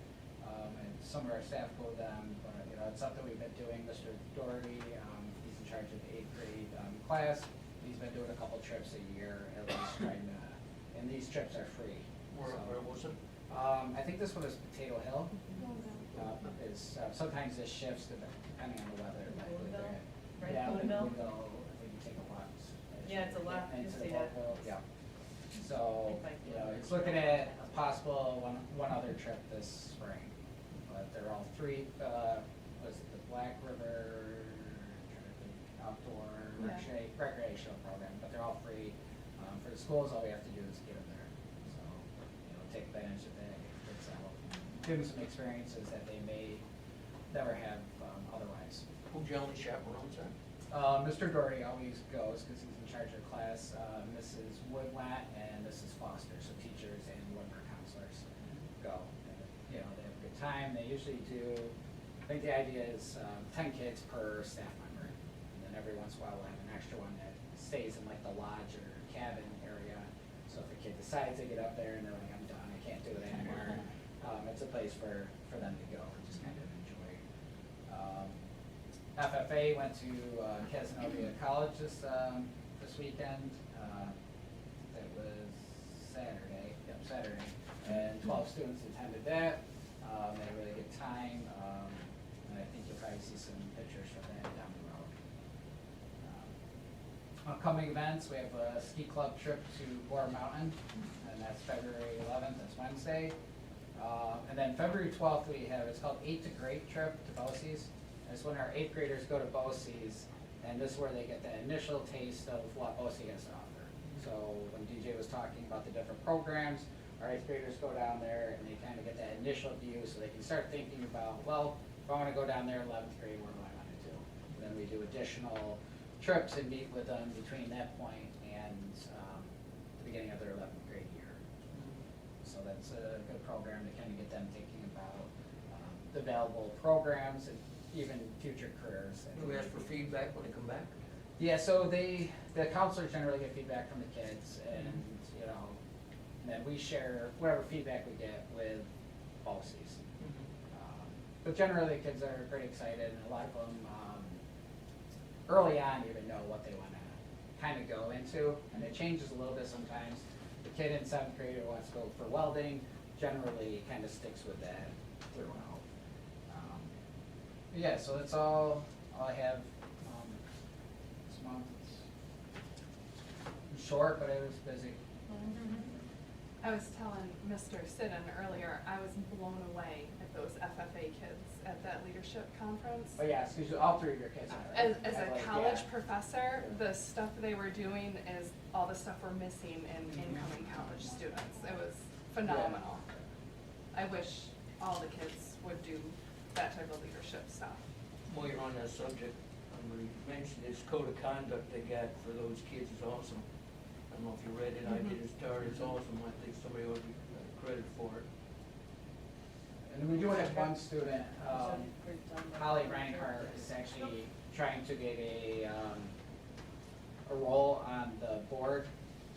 Speaker 5: and some of our staff go with them, but it's something we've been doing. Mr. Doherty, he's in charge of the 8th grade class. He's been doing a couple trips a year at least, trying to, and these trips are free.
Speaker 4: Where was it?
Speaker 5: I think this one is Potato Hill. Sometimes this shifts depending on the weather.
Speaker 1: Right,
Speaker 5: Yeah, we
Speaker 1: Boonville?
Speaker 5: go, I think you take a left.
Speaker 1: Yeah, it's a left, you
Speaker 5: Into
Speaker 1: see
Speaker 5: the
Speaker 1: that.
Speaker 5: Boonville, yeah. So, it's looking at a possible one other trip this spring. But they're all 3, was it the Black River outdoor recreational program, but they're all free. For the schools, all we have to do is get them there. So, take advantage of that, it's give them some experiences that they may never have otherwise.
Speaker 4: Who generally chaperones that?
Speaker 5: Mr. Doherty always goes because he's in charge of the class. Mrs. Woodlat and Mrs. Foster, so teachers and one of our counselors go. And, they have a good time. They usually do, I think the idea is 10 kids per staff member. And then every once in a while we'll have an extra one that stays in like the lodge or cabin area. So if a kid decides to get up there and they're like, I'm done, I can't do it anymore, it's a place for them to go and just kind of enjoy. FFA went to Casanova College this weekend. It was Saturday, and 12 students attended that. They had a really good time, and I think you'll probably see some pictures from that down the road. Upcoming events, we have a ski club trip to Boar Mountain, and that's February 11th, that's Wednesday. And then February 12th, we have, it's called 8 to Great trip to BOCES. It's when our 8th graders go to BOCES, and this is where they get the initial taste of what BOCES has to offer. So when DJ was talking about the different programs, our 8th graders go down there and they kind of get that initial view so they can start thinking about, well, if I want to go down there 11th grade, what do I want to do? Then we do additional trips and meet with them between that point and the beginning of their 11th grade year. So that's a good program to kind of get them thinking about the available programs and even future careers.
Speaker 4: Do we ask for feedback when they come back?
Speaker 5: Yeah, so the counselors generally get feedback from the kids, and you know, and then we share whatever feedback we get with BOCES. But generally, the kids are pretty excited, and a lot of them early on even know what they want to kind of go into, and it changes a little bit sometimes. The kid in 7th grade who wants to go for welding generally kind of sticks with that throughout. Yeah, so that's all I have this month. It's short, but it was busy.
Speaker 7: I was telling Mr. Sidden earlier, I was blown away at those FFA kids at that leadership conference.
Speaker 5: But yeah, excuse me, all 3 of your kids are, right?
Speaker 7: As
Speaker 5: Yeah,
Speaker 7: a
Speaker 5: like,
Speaker 7: college
Speaker 5: yeah.
Speaker 7: professor, the stuff they were doing is all the stuff we're missing in incoming college students. It was phenomenal. I wish all the kids would do that type of leadership stuff.
Speaker 4: While you're on that subject, I'm going to mention this code of conduct they got for those kids is awesome. I don't know if you read it, I did, it's awesome, I think somebody ought to be credit for it.
Speaker 5: And we do have one student, Holly Reinhardt, is actually trying to get a role on the board.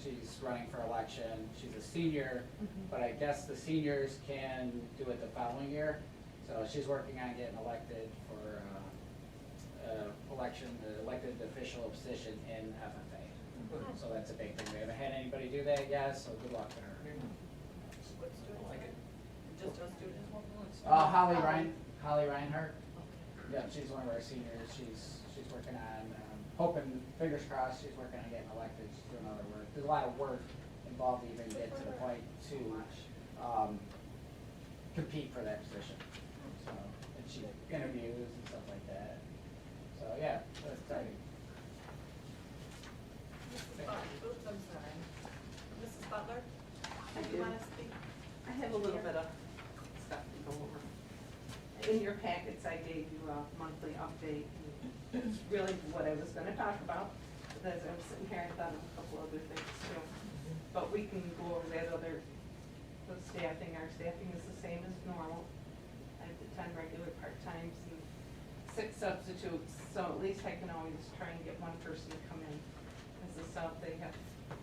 Speaker 5: She's running for election. She's a senior, but I guess the seniors can do it the following year. So she's working on getting elected for elected official position in FFA. So that's a big thing. We haven't had anybody do that yet, so good luck to her.
Speaker 1: What student?
Speaker 4: I like it.
Speaker 1: Just a student?
Speaker 5: Holly Reinhardt. Yeah, she's one of our seniors. She's working on, hoping, fingers crossed, she's working on getting elected. She's doing other work. There's a lot of work involved to even get to the point to compete for that position. So, and she interviews and stuff like that. So yeah, that's exciting.
Speaker 1: Oops, I'm sorry. Mrs. Butler?
Speaker 8: I
Speaker 1: Do
Speaker 8: do.
Speaker 1: you want to speak?
Speaker 8: I have a little bit of stuff to go over. In your packets, I gave you a monthly update. And it's really what I was gonna talk about, but as I was sitting here, I thought of a couple other things too. But we can go over that other, the staffing. Our staffing is the same as normal. I have the 10 regular part-times and 6 substitutes, so at least I can always try and get one person to come in. As a sub, they have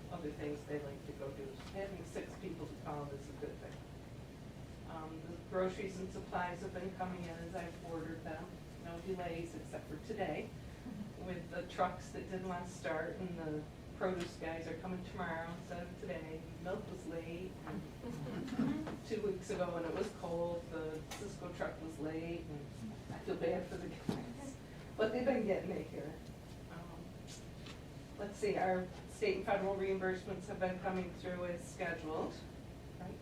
Speaker 8: other things they like to go do. Having 6 people to call is a good thing. The groceries and supplies have been coming in as I've ordered them. No delays except for today with the trucks that didn't want to start, and the produce guys are coming tomorrow instead of today. Milk was late, and 2 weeks ago when it was cold, the Cisco truck was late, and I feel bad for the guys. But they've been getting it here. Let's see, our state and federal reimbursements have been coming through as scheduled, right?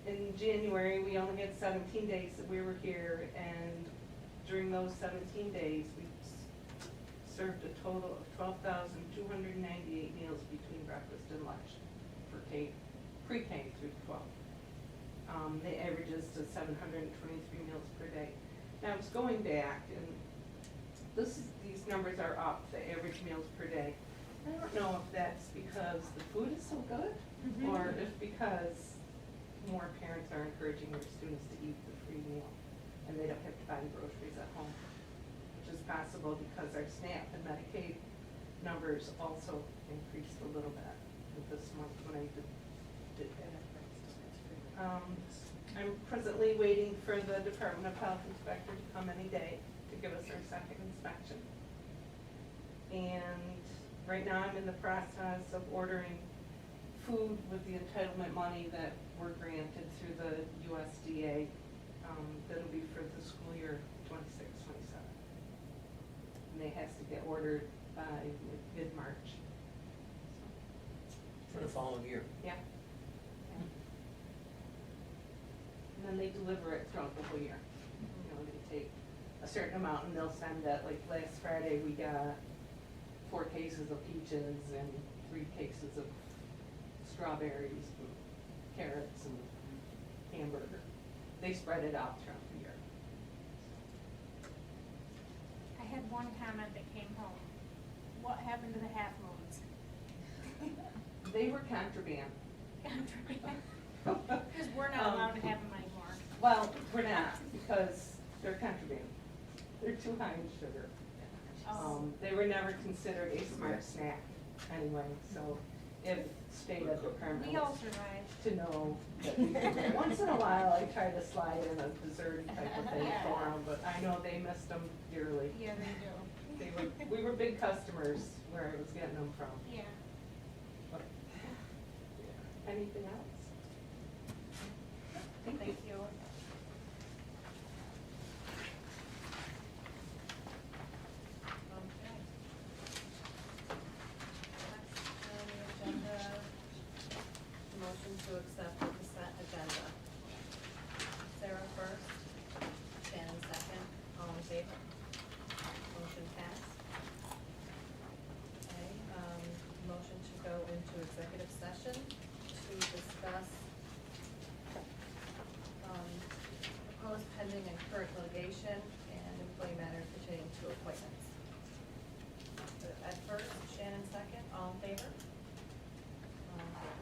Speaker 8: In January, we only had 17 days that we were here, and during those 17 days, we served a total of 12,298 meals between breakfast and lunch for pre-K through 12. The average is to 723 meals per day. Now, it's going back, and these numbers are up, the average meals per day. I don't know if that's because the food is so good, or if because more parents are encouraging their students to eat the free meal, and they don't have to buy the groceries at home, which is possible because our SNAP and Medicaid numbers also increased a little bit this month when I did that. I'm presently waiting for the Department of Health inspector to come any day to give us our second inspection. And right now I'm in the process of ordering food with the entitlement money that we're granted through the USDA. That'll be for the school year 26-27. And it has to get ordered by mid-March.
Speaker 4: For the following year.
Speaker 8: Yeah. And then they deliver it throughout the whole year. You know, they take a certain amount and they'll send that, like last Friday, we got 4 cases of peaches and 3 cases of strawberries and carrots and hamburger. They spread it out throughout the year.
Speaker 9: I had one comment that came home. What happened to the half moons?
Speaker 8: They were contraband.
Speaker 9: Because we're not allowed to have them anymore.
Speaker 8: Well, we're not, because they're contraband. They're too high in sugar. They were never considered a smart snack anyway, so it stayed at the
Speaker 9: We all
Speaker 8: premises
Speaker 9: survived.
Speaker 8: to know that we did that. Once in a while, I try to slide in a dessert type of thing for them, but I know they missed them dearly.
Speaker 9: Yeah, they do.
Speaker 8: We were big customers where I was getting them from.
Speaker 9: Yeah.
Speaker 8: But, anything else?
Speaker 1: Thank you. Okay. Next on the agenda, motion to accept the consent agenda. Sarah first, Shannon second, all in favor? Motion passed. Okay, motion to go into executive session to discuss proposed pending and current litigation and employee matters pertaining to appointments. At first, Shannon second, all in favor? All in favor.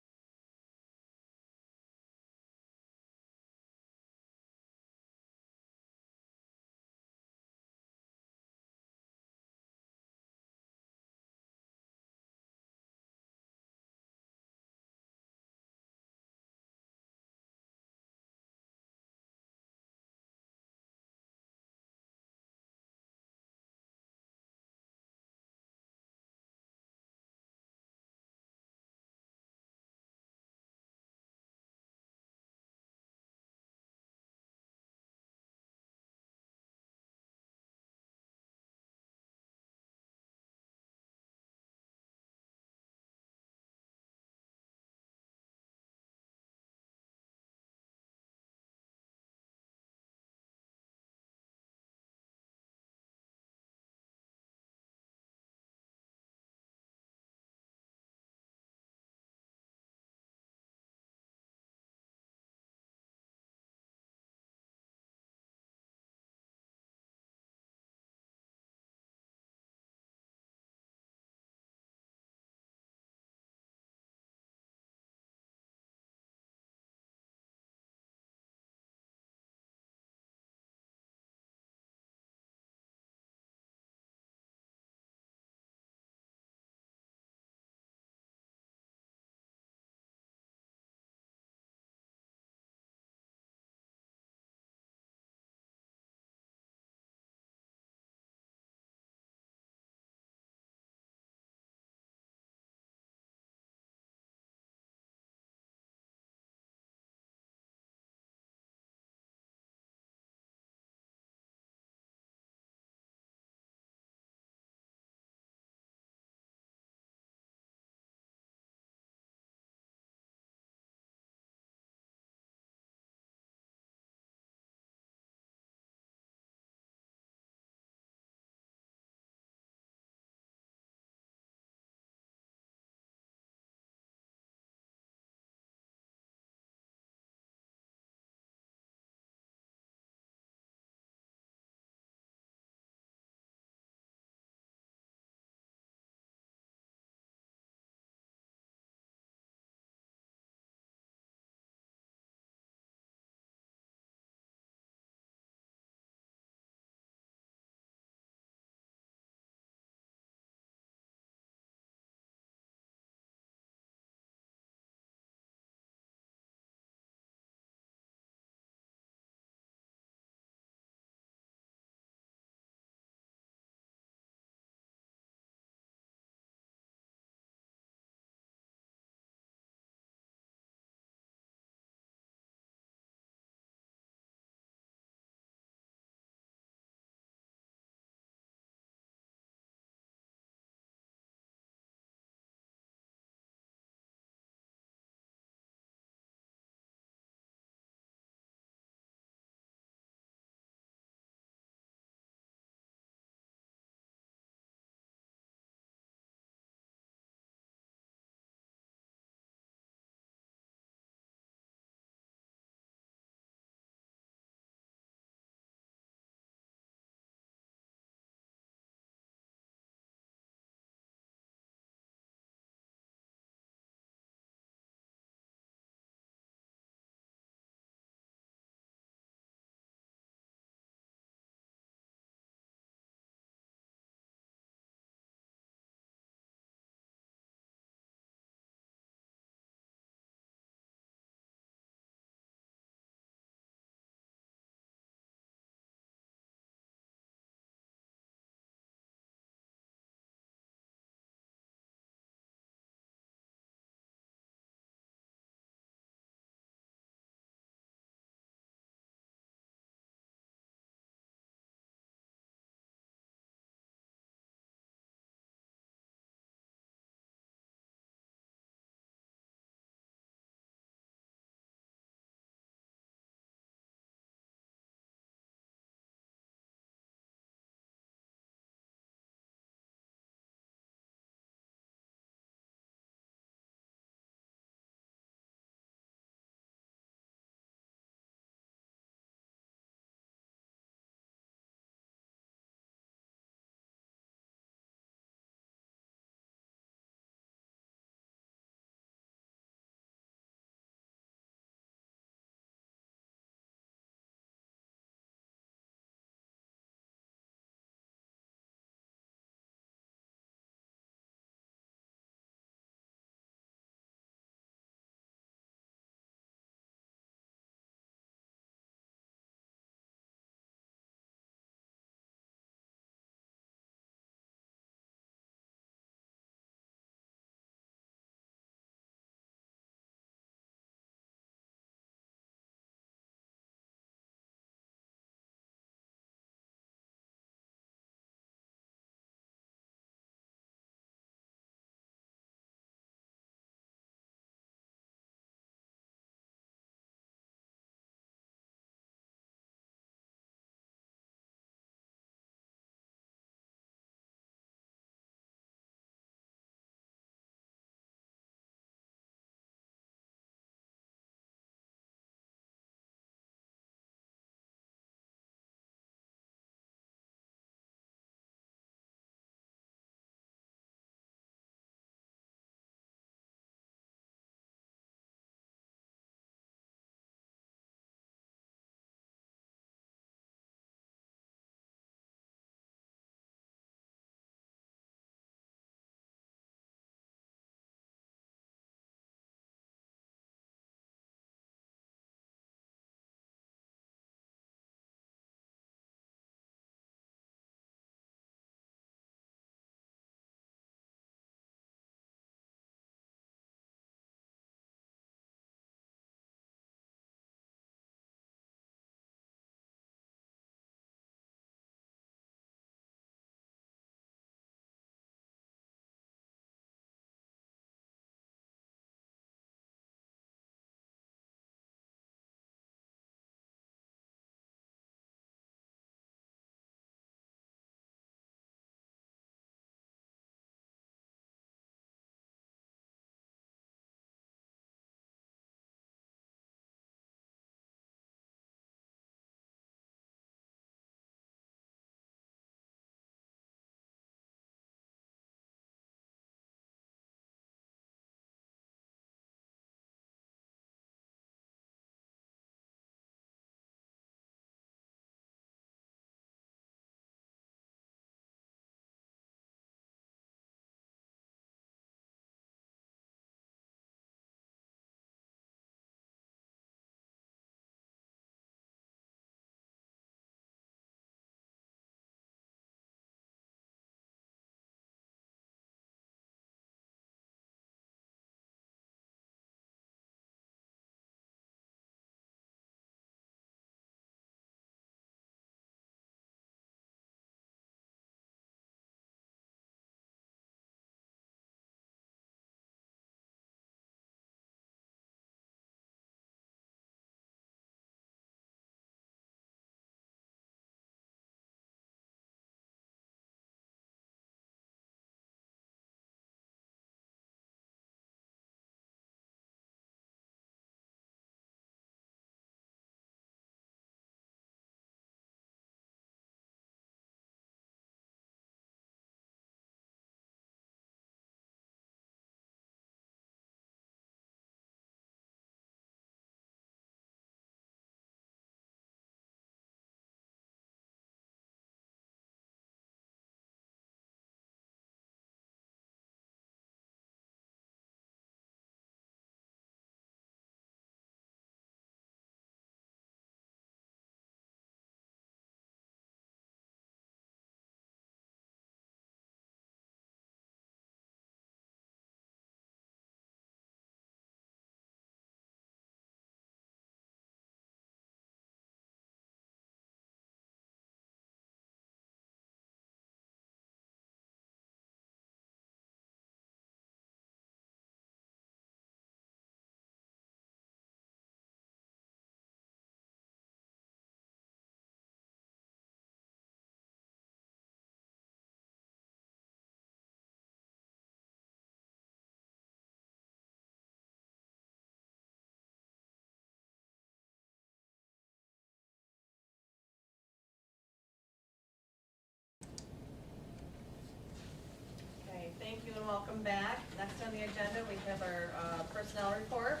Speaker 1: welcome back. Next on the agenda, we have our personnel report.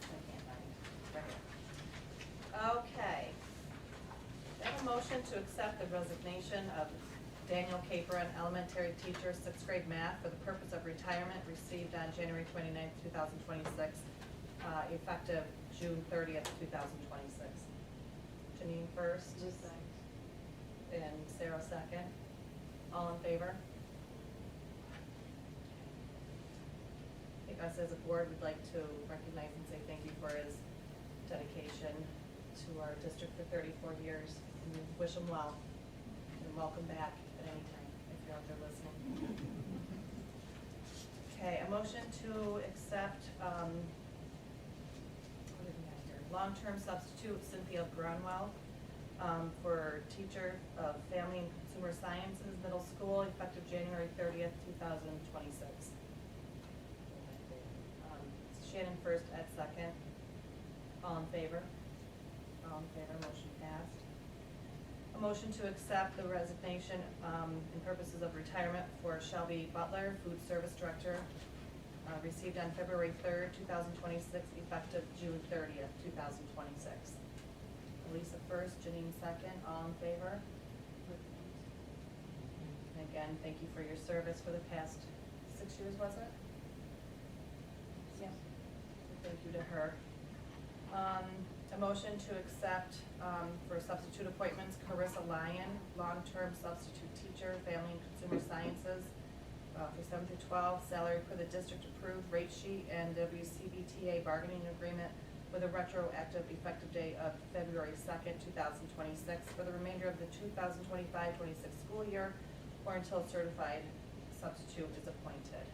Speaker 1: I can't find it. Right here. Okay. I have a motion to accept the resignation of Daniel Capron, elementary teacher, sixth grade math, for the purpose of retirement, received on January 29th, 2026, effective June 30th, 2026. Janine first. And Sarah second. All in favor? I think us as a board would like to recognize and say thank you for his dedication to our district for 34 years. And we wish him well, and welcome back at any time, if you're out there listening. Okay, a motion to accept, what do we have here? Long-term substitute Cynthia Grunwell, for teacher of family and consumer sciences, middle school, effective January 30th, 2026. Shannon first, Ed second. All in favor? All in favor, motion passed. A motion to accept the resignation, in purposes of retirement for Shelby Butler, food service director, received on February 3rd, 2026, effective June 30th, 2026. Lisa first, Janine second, all in favor? And again, thank you for your service for the past 6 years, was it? Yeah. Thank you to her. A motion to accept, for substitute appointments, Carissa Lyon, long-term substitute teacher, family and consumer sciences, for 7 through 12, salary per the district approved rate sheet and WCBTA bargaining agreement with a retroactive effective date of February 2nd, 2026, for the remainder of the 2025-26 school year, or until certified substitute is appointed.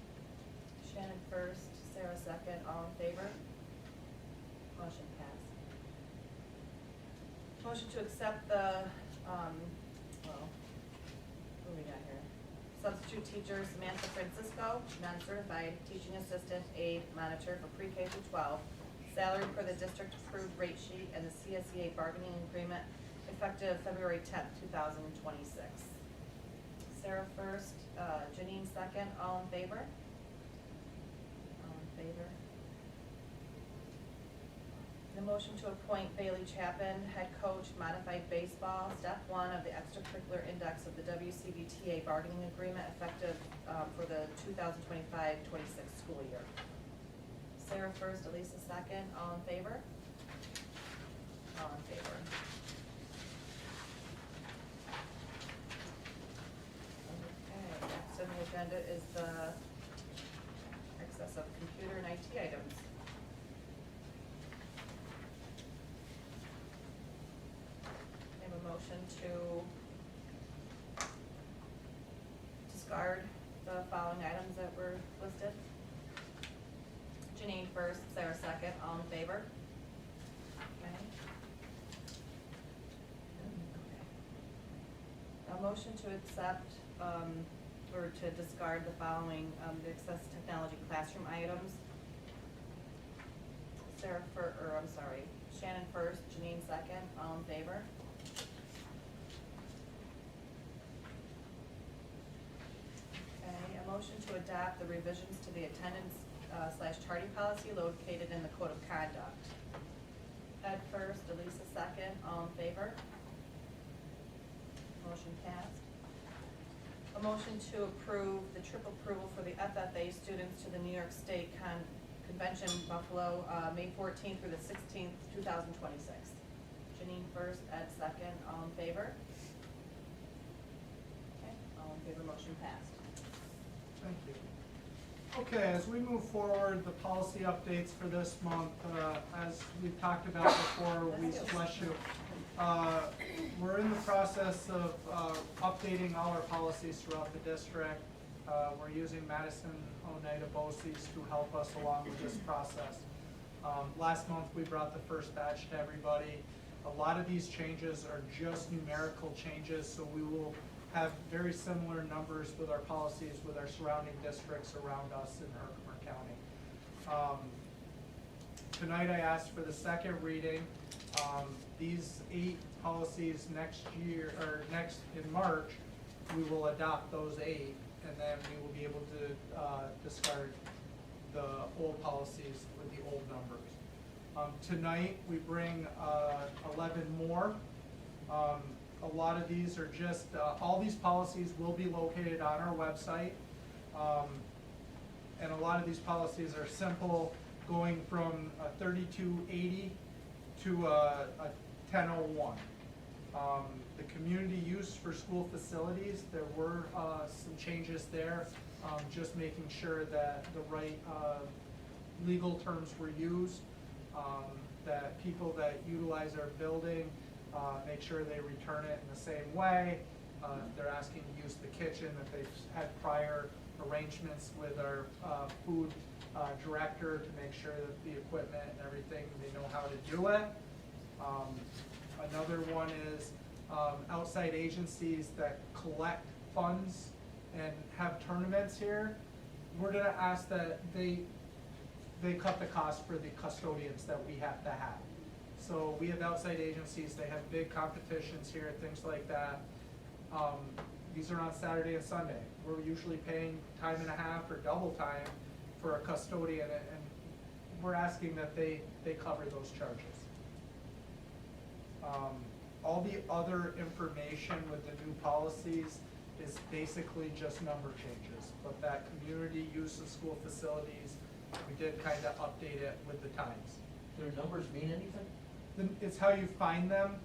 Speaker 1: Shannon first, Sarah second, all in favor? Motion passed. Motion to accept the, what do we got here? Substitute teacher Samantha Francisco, non-certified teaching assistant, aide, monitor for pre-K through 12, salary per the district approved rate sheet and the CSEA bargaining agreement, effective February 10th, 2026. Sarah first, Janine second, all in favor? All in favor? The motion to appoint Bailey Chapin, head coach, modified baseball, step 1 of the extracurricular index of the WCBTA bargaining agreement, effective for the 2025-26 school year. Sarah first, Elisa second, all in favor? All in favor. Okay, next on the agenda is the excess of computer and IT items. I have a motion to discard the following items that were listed. Janine first, Sarah second, all in favor? Okay. A motion to accept, or to discard the following, the access technology classroom items. Shannon first, Janine second, all in favor? Okay, a motion to adopt the revisions to the attendance / tardy policy located in the code of conduct. Ed first, Elisa second, all in favor? Motion passed. A motion to approve the trip approval for the FFA students to the New York State Convention Buffalo, May 14th through the 16th, 2026. Janine first, Ed second, all in favor? Okay, all in favor, motion passed.
Speaker 3: Thank you. Okay, as we move forward, the policy updates for this month, as we've talked about before, bless you. We're in the process of updating all our policies throughout the district. We're using Madison Oneida BOCES to help us along with this process. Last month, we brought the first batch to everybody. A lot of these changes are just numerical changes, so we will have very similar numbers with our policies with our surrounding districts around us in Herkimer County. Tonight I asked for the second reading. These 8 policies next year, or in March,
Speaker 10: we will adopt those 8, and then we will be able to discard the old policies with the old numbers. Tonight, we bring 11 more. A lot of these are just, all these policies will be located on our website. And a lot of these policies are simple, going from a 3280 to a 1001. The community use for school facilities, there were some changes there, just making sure that the right legal terms were used, that people that utilize our building, make sure they return it in the same way. They're asking to use the kitchen, that they've had prior arrangements with our food director to make sure that the equipment and everything, they know how to do it. Another one is outside agencies that collect funds and have tournaments here. We're gonna ask that they cut the cost for the custodians that we have to have. So we have outside agencies, they have big competitions here, things like that. These are on Saturday and Sunday. We're usually paying time and a half or double time for a custodian, and we're asking that they cover those charges. All the other information with the new policies is basically just number changes, but that community use of school facilities, we did kind of update it with the times.
Speaker 4: Do their numbers mean anything?
Speaker 10: It's how you find them.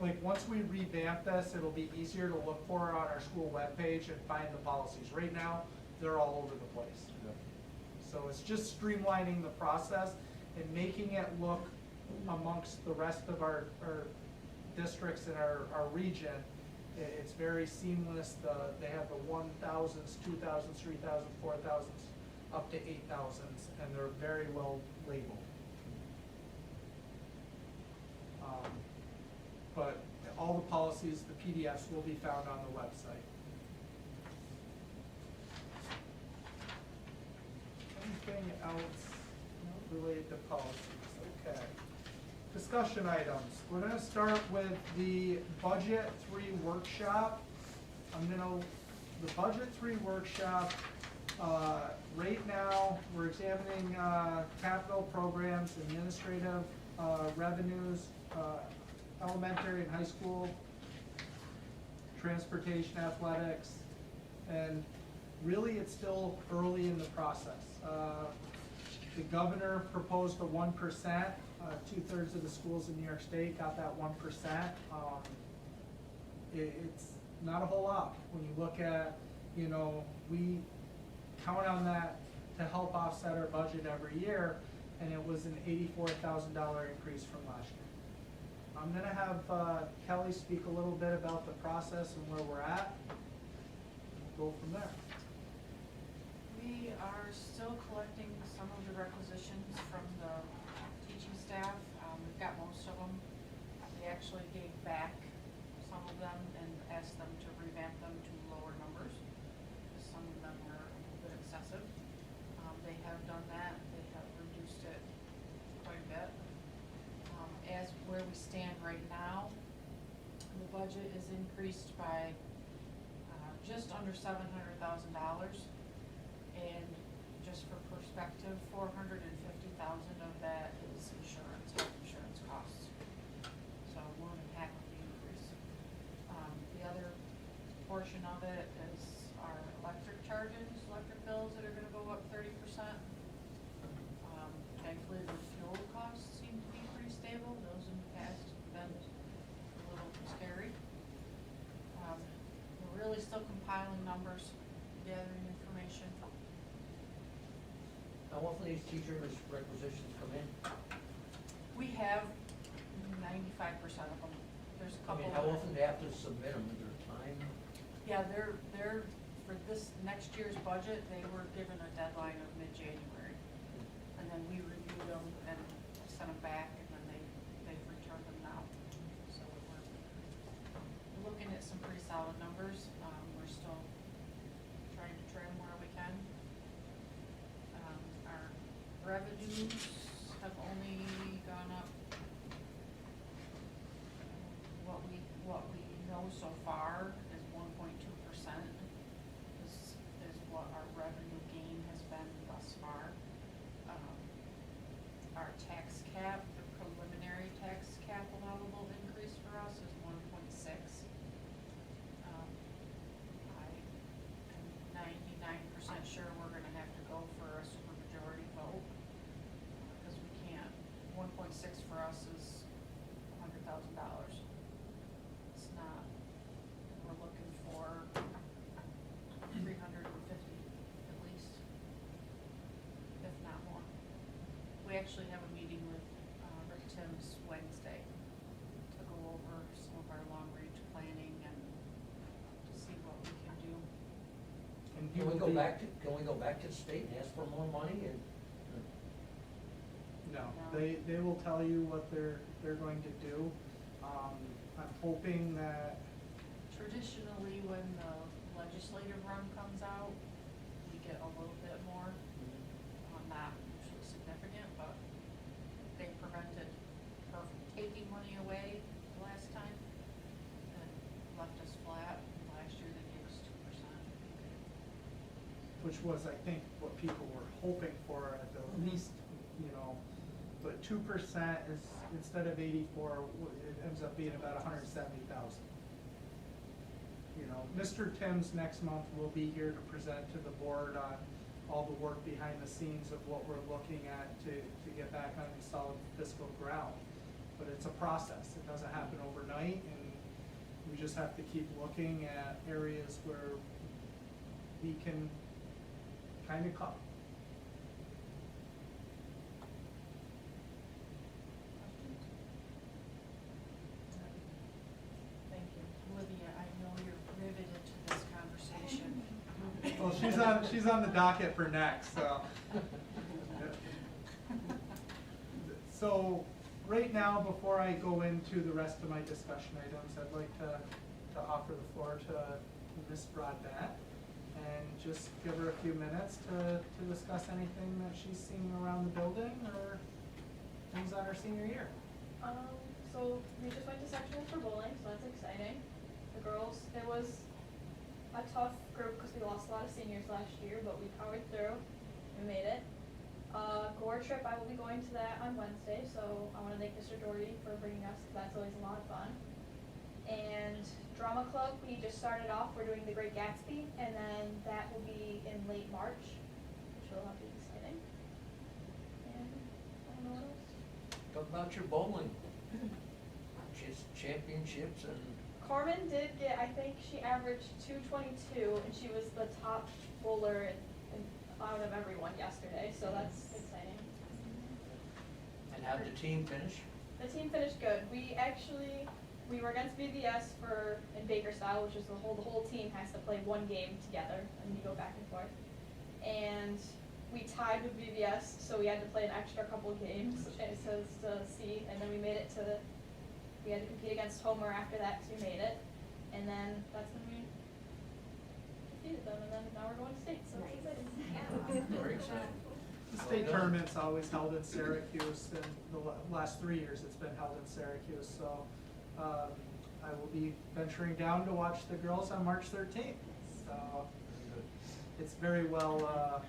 Speaker 10: Like, once we revamp this, it'll be easier to look for on our school webpage and find the policies. Right now, they're all over the place. So it's just streamlining the process and making it look amongst the rest of our districts in our region. It's very seamless. They have the 1,000s, 2,000s, 3,000s, 4,000s, up to 8,000s, and they're very well labeled. But all the policies, the PDFs will be found on the website. Anything else related to policies? Okay. Discussion items. We're gonna start with the Budget 3 workshop. The Budget 3 workshop, right now, we're examining capital programs, administrative revenues, elementary and high school, transportation, athletics, and really it's still early in the process. The governor proposed a 1%. 2/3 of the schools in New York State got that 1%. It's not a whole lot when you look at, we count on that to help offset our budget every year, and it was an $84,000 increase from last year. I'm gonna have Kelly speak a little bit about the process and where we're at. We'll go from there.
Speaker 11: We are still collecting some of the requisitions from the teaching staff. We've got most of them. We actually gave back some of them and asked them to revamp them to lower numbers, because some of them were a little bit excessive. They have done that. They have reduced it quite a bit. As where we stand right now, the budget is increased by just under $700,000. And just for perspective, $450,000 of that is insurance, health insurance costs. So more than half of the increase. The other portion of it is our electric charges, electric bills that are gonna go up 30%. Thankfully, the fuel costs seem to be pretty stable. Those in the past have been a little scary. We're really still compiling numbers, gathering information.
Speaker 4: How often these teachers' requisitions come in?
Speaker 11: We have 95% of them. There's a couple.
Speaker 4: How often do they have to submit them? Is there time?
Speaker 11: Yeah, they're, for this next year's budget, they were given a deadline of mid-January. And then we reviewed them and sent them back, and then they've returned them now. So we're looking at some pretty solid numbers. We're still trying to trim where we can. Our revenues have only gone up. What we know so far is 1.9%. six for us is $100,000. It's not, we're looking for 350 at least, if not more. We actually have a meeting with Rick Timms Wednesday to go over some of our long-range planning and to see what we can do.
Speaker 10: And he
Speaker 4: Can we
Speaker 10: will
Speaker 4: go
Speaker 10: be-
Speaker 4: back to, can we go back to the state and ask for more money and?
Speaker 10: No,
Speaker 11: No.
Speaker 10: they will tell you what they're going to do. I'm hoping that,
Speaker 11: Traditionally, when the legislative run comes out, we get a little bit more, not usually significant, but they prevented her from taking money away the last time and left us flat. Last year they gave us 2%.
Speaker 10: which was, I think, what people were hoping for at the least, you know, but 2% is, instead of 84, it ends up being about 170,000. You know, Mr. Timms next month will be here to present to the board on all the work behind the scenes of what we're looking at to get back on solid fiscal ground. But it's a process, it doesn't happen overnight, and we just have to keep looking at areas where we can kind of cut.
Speaker 11: Thank you. Olivia, I know you're riveted to this conversation.
Speaker 10: Well, she's on the docket for next, so. So, right now, before I go into the rest of my discussion items, I'd like to offer the floor to Ms. Broadbent and just give her a few minutes to discuss anything that she's seeing around the building or things on her senior year.
Speaker 12: So we just went to sectionals for bowling, so that's exciting. The girls, it was a tough group because we lost a lot of seniors last year, but we powered through. We made it. Gore trip, I will be going to that on Wednesday, so I want to thank Mr. Doherty for bringing us, because that's always a lot of fun. And drama club, we just started off, we're doing The Great Gatsby, and then that will be in late March, which will be exciting. And I don't know what else.
Speaker 4: Talk about your bowling. Just championships and.
Speaker 12: Carmen did get, I think she averaged 222, and she was the top bowler out of everyone yesterday, so that's exciting.
Speaker 4: And how'd the team finish?
Speaker 12: The team finished good. We were against VBS in Baker style, which is the whole team has to play one game together, and you go back and forth. And we tied with VBS, so we had to play an extra couple of games to see, and then we made it we had to compete against Homer after that, so we made it. And then that's when we defeated them, and then now we're going to state, so it's exciting.
Speaker 4: Very exciting.
Speaker 10: The state tournament's always held in Syracuse, and the last 3 years it's been held in Syracuse, so I will be venturing down to watch the girls on March 13th. So it's very well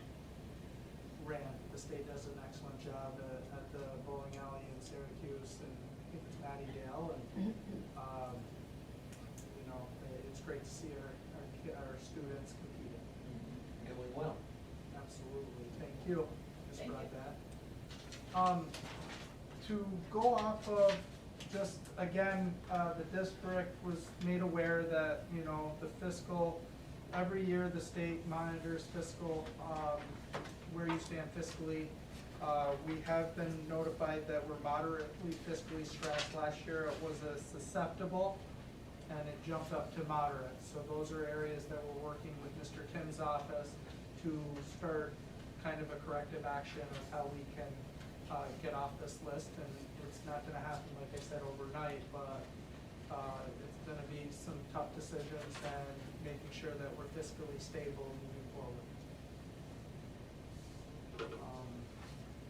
Speaker 10: ran. The state does an excellent job at the bowling alley in Syracuse, and I think it's Matty Dale, and you know, it's great to see our students competing.
Speaker 4: Doing well.
Speaker 10: Absolutely, thank you, Ms.
Speaker 12: Thank you.
Speaker 10: Broadbent. To go off of just, again, the district was made aware that, you know, the fiscal, every year the state monitors fiscal, where you stand fiscally. We have been notified that we're moderately fiscally stressed. Last year it was a susceptible, and it jumped up to moderate. So those are areas that we're working with Mr. Tim's office to start kind of a corrective action of how we can get off this list. And it's not gonna happen, like I said, overnight, but it's gonna be some tough decisions and making sure that we're fiscally stable moving forward.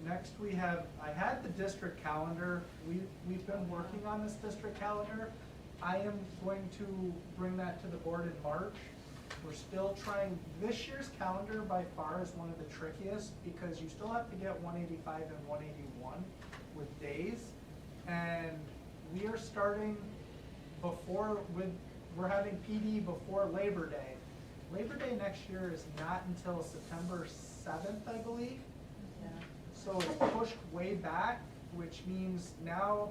Speaker 10: Next we have, I had the district calendar. We've been working on this district calendar. I am going to bring that to the board in March. We're still trying, this year's calendar by far is one of the trickiest because you still have to get 185 and 181 with days. And we are starting we're having PD before Labor Day. Labor Day next year is not until September 7th, I believe.
Speaker 1: Yeah.
Speaker 10: So it's pushed way back, which means now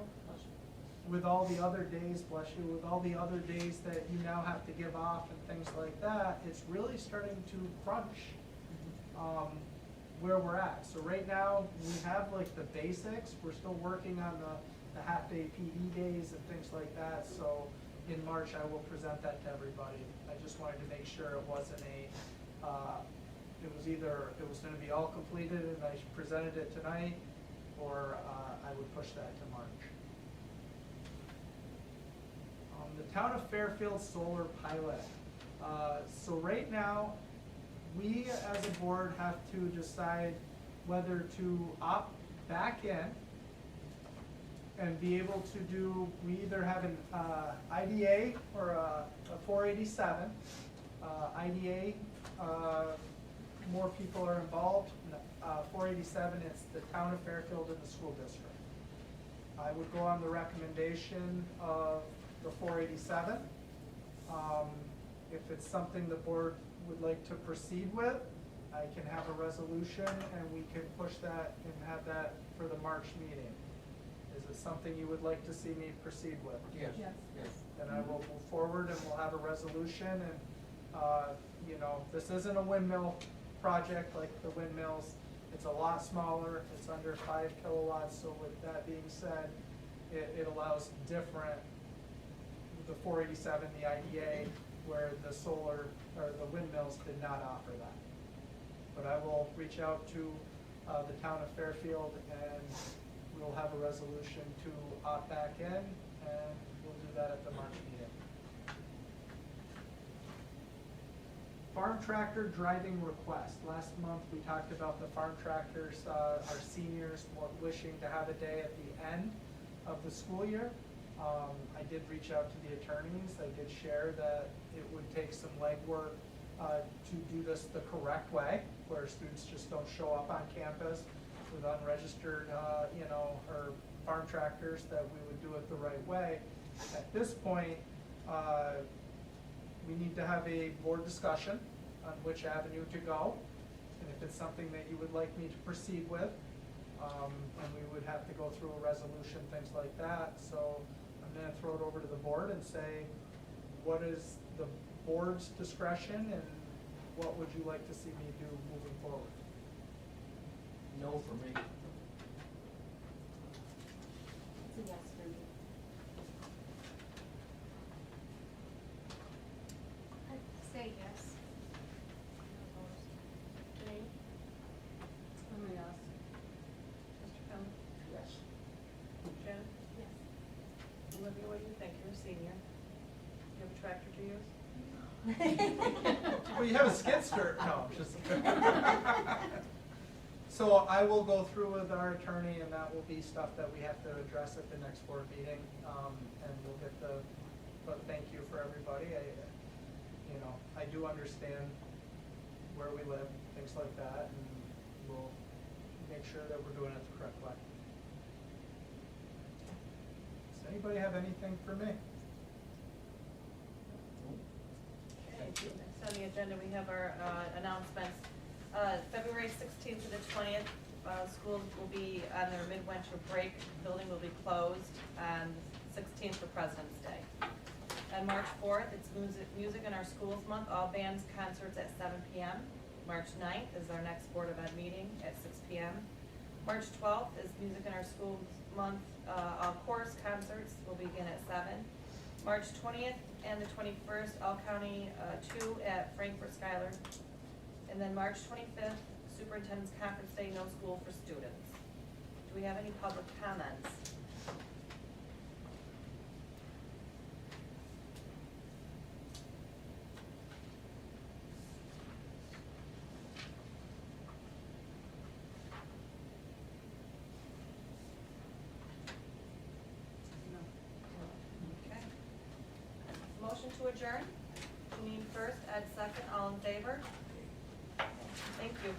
Speaker 10: with all the other days, bless you, with all the other days that you now have to give off and things like that, it's really starting to crunch where we're at. So right now, we have like the basics, we're still working on the half-day PE days and things like that, so in March, I will present that to everybody. I just wanted to make sure it wasn't it was either, it was gonna be all completed and I presented it tonight, or I would push that to March. The Town of Fairfield Solar Pilot. So right now, we as a board have to decide whether to opt back in and be able to do, we either have an IDA or a 487. IDA, more people are involved. 487, it's the Town of Fairfield and the school district. I would go on the recommendation of the 487. If it's something the board would like to proceed with, I can have a resolution and we can push that and have that for the March meeting. Is it something you would like to see me proceed with?
Speaker 4: Yes.
Speaker 7: Yes.
Speaker 4: Yes.
Speaker 10: Then I will move forward and we'll have a resolution and, you know, this isn't a windmill project like the windmills. It's a lot smaller, it's under 5 kilowatts, so with that being said, it allows different, the 487, the IDA, where the solar, or the windmills did not offer that. But I will reach out to the town of Fairfield and we'll have a resolution to opt back in and we'll do that at the March meeting. Farm tractor driving request. Last month we talked about the farm tractors, our seniors wishing to have a day at the end of the school year. I did reach out to the attorneys. I did share that it would take some legwork to do this the correct way, where students just don't show up on campus with unregistered, you know, or farm tractors, that we would do it the right way. At this point, we need to have a board discussion on which avenue to go, and if it's something that you would like me to proceed with, and we would have to go through a resolution, things like that. So I'm gonna throw it over to the board and say, what is the board's discretion and what would you like to see me do moving forward?
Speaker 4: No for me.
Speaker 6: It's a yes for me.
Speaker 9: I'd say yes.
Speaker 1: Janine?
Speaker 8: I'm a yes.
Speaker 1: Mr. Kelly?
Speaker 2: Yes.
Speaker 1: Shannon?
Speaker 6: Yes.
Speaker 1: Olivia, what do you think? You're a senior. You have a tractor to use?
Speaker 10: Well, you have a skid steer. No, just. So I will go through with our attorney, and that will be stuff that we have to address at the next board meeting, and we'll get the. But thank you for everybody. You know, I do understand where we live, things like that, and we'll make sure that we're doing it the correct way. Does anybody have anything for me?
Speaker 1: Okay, next on the agenda, we have our announcements. February 16th to the 20th, schools will be on their midwinter break. Building will be closed on 16th for President's Day. On March 4th, it's Music in Our Schools Month, all bands, concerts at 7 p.m. March 9th is our next Board of Ed meeting at 6 p.m. March 12th is Music in Our Schools Month, all chorus concerts will begin at 7. March 20th and the 21st, all county 2 at Frankfurt Schuyler. And then March 25th, Superintendent's Conference Day, no school for students. Do we have any public comments? Okay. Motion to adjourn? Janine first, Ed second, all in favor? Thank you.